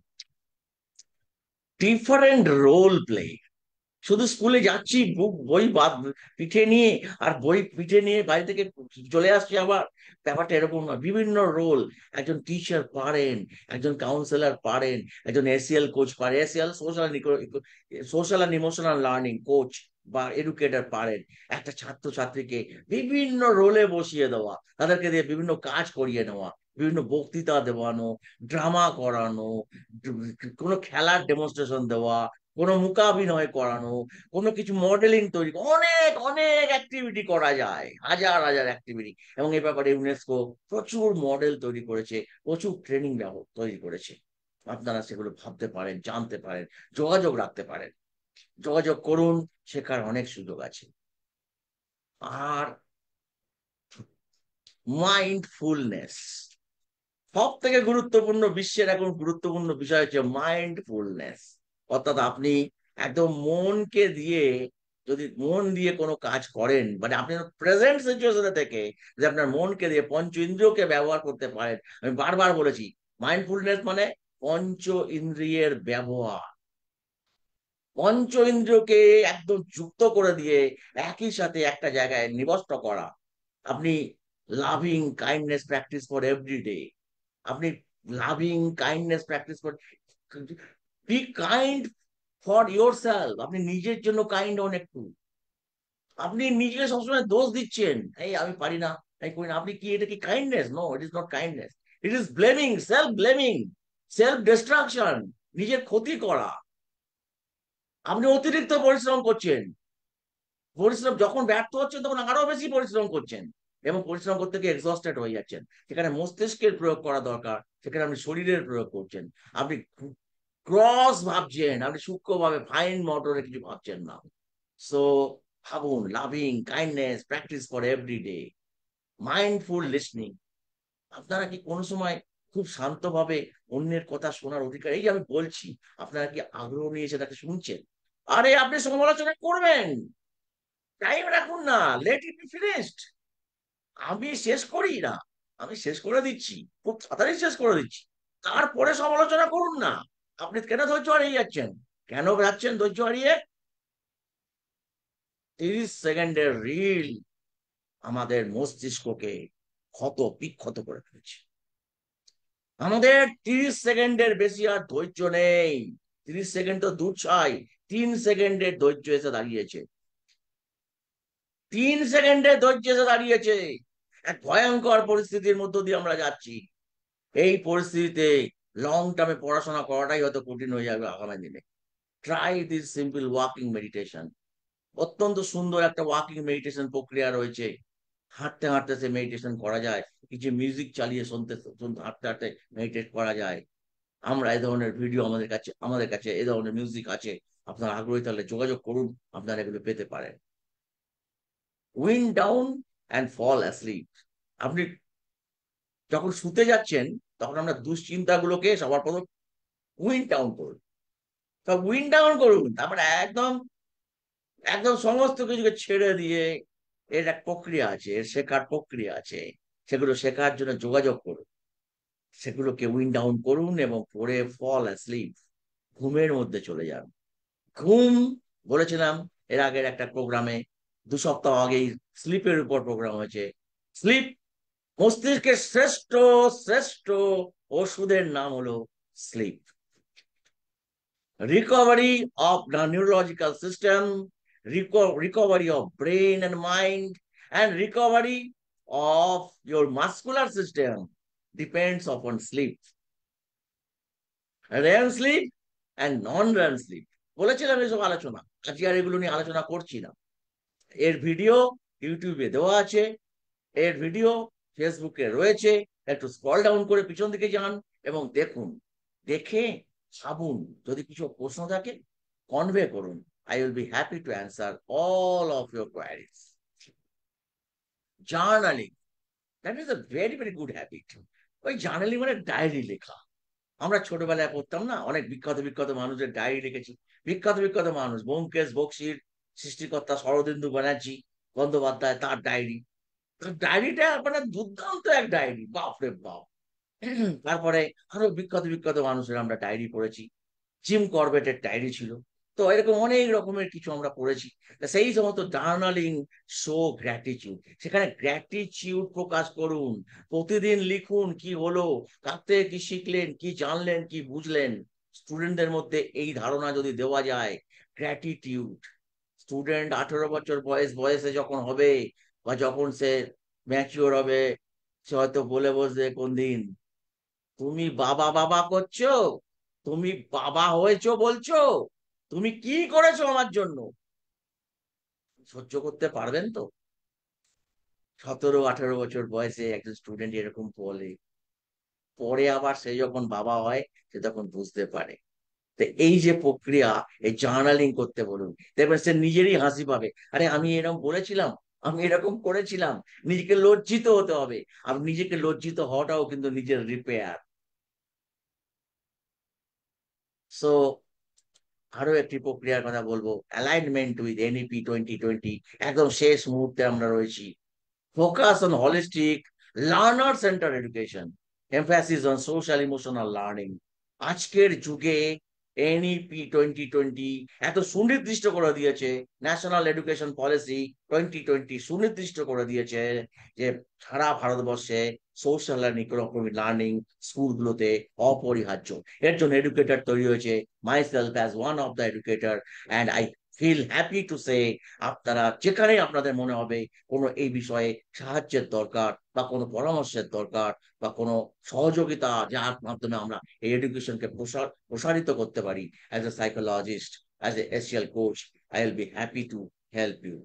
Different role play. শুধু স্কুলে যাচ্ছি বই পিঠে নিয়ে আর বই পিঠে নিয়ে বাড়ি থেকে চলে আসছি আবার, ব্যাপারটা এরকম নয়। বিভিন্ন রোল, একজন টিচার পারেন, একজন কাউন্সিলর পারেন, একজন এসিএল কোচ পারে, SEL social and emotional learning coach বা এডুকেটর পারেন একটা ছাত্রছাত্রীকে বিভিন্ন রোলে বসিয়ে দেওয়া, তাদেরকে দিয়ে বিভিন্ন কাজ করিয়ে নেওয়া, বিভিন্ন বক্তৃতা দেওয়ানো, ড্রামা করানো, কোনো খেলার ডেমনস্ট্রেশন দেওয়া, কোনো মূকাভিনয় করানো, কোনো কিছু মডেলিং তৈরি, অনেক অনেক অ্যাক্টিভিটি করা যায়, হাজার হাজার অ্যাক্টিভিটি। এবং এই ব্যাপারে ইউনেস্কো প্রচুর মডেল তৈরি করেছে, প্রচুর ট্রেনিং তৈরি করেছে। আপনারা সেগুলো ভাবতে পারেন, জানতে পারেন, যোগাযোগ রাখতে পারেন। যোগাযোগ করুন, শেখার অনেক সুযোগ আছে। আর মাইন্ডফুলনেস সব থেকে গুরুত্বপূর্ণ, বিশ্বের এখন গুরুত্বপূর্ণ বিষয় হচ্ছে মাইন্ডফুলনেস। অর্থাৎ আপনি একদম মনকে দিয়ে, যদি মন দিয়ে কোনো কাজ করেন, মানে আপনি প্রেজেন্ট সিচুয়েশনে থেকে যে আপনার মনকে দিয়ে পঞ্চ ইন্দ্রিয়কে ব্যবহার করতে পারেন। আমি বারবার বলেছি, মাইন্ডফুলনেস মানে পঞ্চ ইন্দ্রিয়ের ব্যবহার, পঞ্চ ইন্দ্রিয়কে একদম যুক্ত করে দিয়ে একই সাথে একটা জায়গায় নিবদ্ধ করা। আপনি loving kindness practice for everyday, আপনি লাভিং কাইন্ডনেস প্র্যাকটিস করেন, be kind for your self, আপনি নিজের জন্য কাইন্ড হন একটু। আপনি নিজেকে সবসময় দোষ দিচ্ছেন, এই আমি পারি না, এই করি না, আপনি কি, এটা কি kindness? No, it is not kindness, it is blaming, self blaming, self destruction, নিজের ক্ষতি করা। আপনি অতিরিক্ত পরিশ্রম করছেন, পরিশ্রম যখন ব্যর্থ হচ্ছেন তখন আরো বেশি পরিশ্রম করছেন, এবং পরিশ্রম করতে গিয়ে এক্সস্টেড হয়ে যাচ্ছেন। সেখানে মস্তিষ্কের প্রয়োগ করা দরকার, সেখানে আপনি শরীরের প্রয়োগ করছেন। আপনি ক্রস ভাবছেন, আপনি সূক্ষ্মভাবে ফাইন মোটরে কিছু ভাবছেন না। সো ভাবুন, loving kindness practice for everyday, mindful listening. আপনারা কি কোনো সময় খুব শান্তভাবে অন্যের কথা শোনার অধিকার, এই যে আমি বলছি, আপনারা কি আগ্রহ নিয়ে সেটাকে শুনছেন? আরে আপনি সমালোচনা করবেন, টাইম রাখুন না, লেট ইট বি ফিনিশড। আমি শেষ করি না, আমি শেষ করে দিচ্ছি, খুব তাড়াতাড়ি শেষ করে দিচ্ছি, তারপরে সমালোচনা করুন না। আপনি কেন ধৈর্য হারিয়ে যাচ্ছেন? কেন যাচ্ছেন ধৈর্য হারিয়ে? 30 সেকেন্ডের রিল আমাদের মস্তিষ্ককে ক্ষত বিক্ষত করে ফেলেছে। আমাদের 30 সেকেন্ডের বেশি আর ধৈর্য নেই। 30 সেকেন্ড তো দূর ছাই, 3 সেকেন্ডের ধৈর্য এসে দাঁড়িয়েছে, 3 সেকেন্ডের ধৈর্য এসে দাঁড়িয়েছে। এক ভয়ঙ্কর পরিস্থিতির মধ্য দিয়ে আমরা যাচ্ছি। এই পরিস্থিতিতে লং টার্মে পড়াশোনা করাটাই হয়তো কঠিন হয়ে যাবে আগামী দিনে। Try this simple walking meditation. অত্যন্ত সুন্দর একটা ওয়াকিং মেডিটেশন প্রক্রিয়া রয়েছে। হাঁটতে হাঁটতে সে মেডিটেশন করা যায়, কিছু মিউজিক চালিয়ে শুনতে শুনতে হাঁটতে হাঁটতে মেডিটেট করা যায়। আমরা এই ধরনের ভিডিও আমাদের কাছে এই ধরনের মিউজিক আছে। আপনার আগ্রহী তাহলে যোগাযোগ করুন, আপনারা এগুলো পেতে পারেন। Wind down and fall asleep. আপনি যখন শুতে যাচ্ছেন তখন আমরা দুশ্চিন্তাগুলোকে সবার প্রথম উইন্ড ডাউন করুন, সব উইন্ড ডাউন করুন, তারপরে একদম একদম সমস্ত কিছুকে ছেড়ে দিয়ে, এর এক প্রক্রিয়া আছে, এর শেখার প্রক্রিয়া আছে, সেগুলো শেখার জন্য যোগাযোগ করুন, সেগুলোকে উইন্ড ডাউন করুন এবং পরে ফল অ্যাসলিপ, ঘুমের মধ্যে চলে যান। ঘুম, বলেছিলাম এর আগের একটা প্রোগ্রামে, 2 সপ্তাহ আগেই স্লিপের উপর প্রোগ্রাম হয়েছে। স্লিপ মস্তিষ্কের শ্রেষ্ঠ শ্রেষ্ঠ ওষুধের নাম হলো sleep. Recovery of the neurological system, recovery of brain and mind, and recovery of your muscular system depends upon sleep. REM sleep and non-REM sleep বলেছিলাম এসব আলোচনা, আজকে আর এগুলো নিয়ে আলোচনা করছি না। এর ভিডিও ইউটিউবে দেওয়া আছে, এর ভিডিও ফেসবুকে রয়েছে। একটু স্ক্রল ডাউন করে পিছন দিকে যান এবং দেখুন, দেখে ভাবুন, যদি কিছু প্রশ্ন থাকে কনভে করুন। I will be happy to answer all of your queries. Journaling, that is a very very good habit. ওই জার্নালিং মানে ডায়েরি লেখা। আমরা ছোটবেলায় পড়তাম না, অনেক বিখ্যাত বিখ্যাত মানুষের ডায়েরি লিখেছি। বিখ্যাত বিখ্যাত মানুষ, ব্যোমকেশ বক্সীর সৃষ্টিকর্তা শরদিন্দু ব্যানার্জি বন্দ্যোপাধ্যায়, তার ডায়েরি। ডায়েরিটা মানে দুর্দান্ত এক ডায়েরি, বাপ রে বাপ। তারপরে আরো বিখ্যাত বিখ্যাত মানুষের আমরা ডায়েরি পড়েছি। জিম করবেটের ডায়েরি ছিল। তো এরকম অনেক রকমের কিছু আমরা পড়েছি। তা সেই সমস্ত জার্নালিং, শো গ্র্যাটিটিউড, সেখানে গ্র্যাটিটিউড প্রকাশ করুন। প্রতিদিন লিখুন কি হলো, কার থেকে কি শিখলেন, কি জানলেন, কি বুঝলেন। স্টুডেন্টদের মধ্যে এই ধারণা যদি দেওয়া যায়, গ্র্যাটিটিউড। স্টুডেন্ট 18 বছর বয়সে যখন হবে, বা যখন সে ম্যাচিওর হবে, সে হয়তো বলে বসবে কোন দিন, তুমি বাবা বাবা করছো, তুমি বাবা হয়েছো বলছো, তুমি কি করেছো আমার জন্য। সহ্য করতে পারবেন তো? 17-18 বছর বয়সে একজন স্টুডেন্ট এরকম বলে, পরে আবার সে যখন বাবা হয়, সে তখন বুঝতে পারে। তো এই যে প্রক্রিয়া, এই জার্নালিং করতে বলুন, দেখবেন সে নিজেরই হাসি পাবে, আরে আমি এরকম বলেছিলাম, আমি এরকম করেছিলাম। নিজেকে লজ্জিত হতে হবে। আর নিজেকে লজ্জিত হওয়াটাও কিন্তু নিজের রিপেয়ার। সো আরো একটি প্রক্রিয়ার কথা বলবো, অ্যালাইনমেন্ট উইথ এনইপি 2020। একদম শেষ মুহূর্তে আমরা রয়েছি। Focus on holistic learner centre education, emphasis on social emotional learning. আজকের যুগে এনইপি 2020 এত সুনির্দিষ্ট করে দিয়েছে, ন্যাশনাল এডুকেশন পলিসি 2020 সুনির্দিষ্ট করে দিয়েছে যে সারা ভারতবর্ষে সোশ্যাল আর ইকোনমিক লার্নিং স্কুলগুলোতে অপরিহার্য। এর জন্য এডুকেটর তৈরি হয়েছে, my self as one of the educator, and I feel happy to say, আপনারা যেখানে আপনাদের মনে হবে কোনো এই বিষয়ে সাহায্যের দরকার, বা কোনো পরামর্শের দরকার, বা কোনো সহযোগিতা, যার মাধ্যমে আমরা এই এডুকেশনকে প্রসারিত করতে পারি, as a psychologist, as a SEL coach, I will be happy to help you.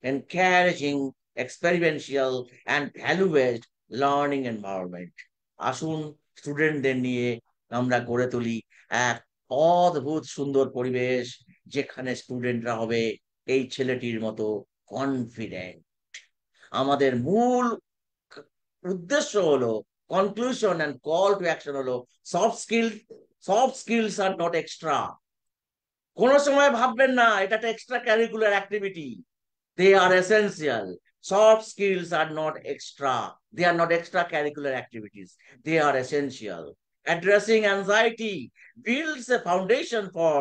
Encouraging experimental and value based learning environment. আসুন স্টুডেন্টদের নিয়ে আমরা গড়ে তুলি এক অদ্ভুত সুন্দর পরিবেশ, যেখানে স্টুডেন্টরা হবে এই ছেলেটির মতো কনফিডেন্ট। আমাদের মূল উদ্দেশ্য হলো, conclusion and call to action হলো, soft skill, soft skills are not extra. কোন সময় ভাববেন না এটা একটা extra curricular activity. They are essential. Soft skills are not extra, they are not extracurricular activities, they are essential. Addressing anxiety builds a foundation for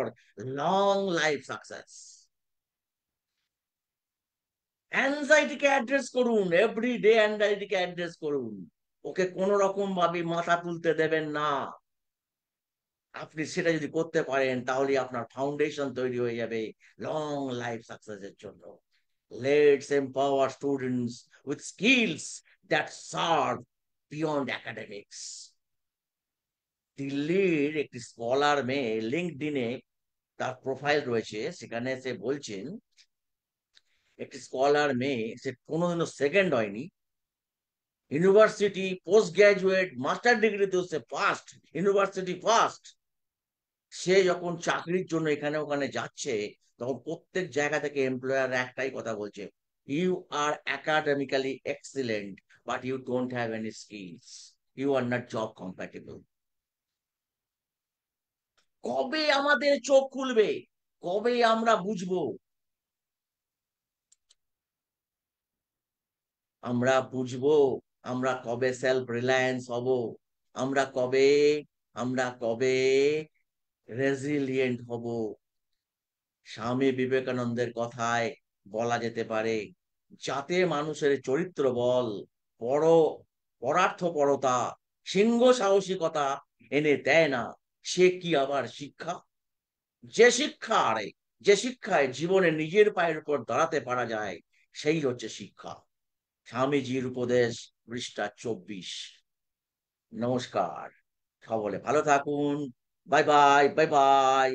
long life success. অ্যাংজাইটিকে address করুন, everyday অ্যাংজাইটিকে address করুন। Okay কোন রকম ভাবে মাথা তুলতে দেবেন না। আপনি সেটা যদি করতে পারেন, তাহলে আপনার ফাউন্ডেশন তৈরি হয়ে যাবে লং লাইফ সাকসেসের জন্য। Let's empower students with skills that serve beyond academics. দিল্লির একটি স্কলার মেয়ে, লিঙ্কডইনে তার প্রোফাইল রয়েছে, সেখানে সে বলছেন, একটি স্কলার মেয়ে, সে কোনোদিনও সেকেন্ড হয়নি, ইউনিভার্সিটি পোস্ট গ্রাজুয়েট মাস্টার ডিগ্রিতেও সে ফার্স্ট, ইউনিভার্সিটি ফার্স্ট। সে যখন চাকরির জন্য এখানে ওখানে যাচ্ছে, তখন প্রত্যেক জায়গা থেকে এমপ্লয়ার একটাই কথা বলছে, you are academically excellent, but you don't have any skills, you are not job compatible. কবে আমাদের চোখ খুলবে, কবে আমরা বুঝবো? আমরা বুঝবো আমরা কবে সেলফ রিলায়েন্স হব, আমরা কবে, আমরা কবে রেজিলিয়েন্ট হব। স্বামী বিবেকানন্দের কথায় বলা যেতে পারে, যাতে মানুষের চরিত্র বল, পর পরার্থপরতা, সিংহ সাহসিকতা এনে দেয় না, সে কি আবার শিক্ষা? যে শিক্ষা, আরে যে শিক্ষায় জীবনে নিজের পায়ের উপর দাঁড়াতে পারা যায়, সেই হচ্ছে শিক্ষা। স্বামীজির উপদেশ, পৃষ্ঠা 24। নমস্কার, সকলে ভালো থাকুন। Bye bye, bye bye.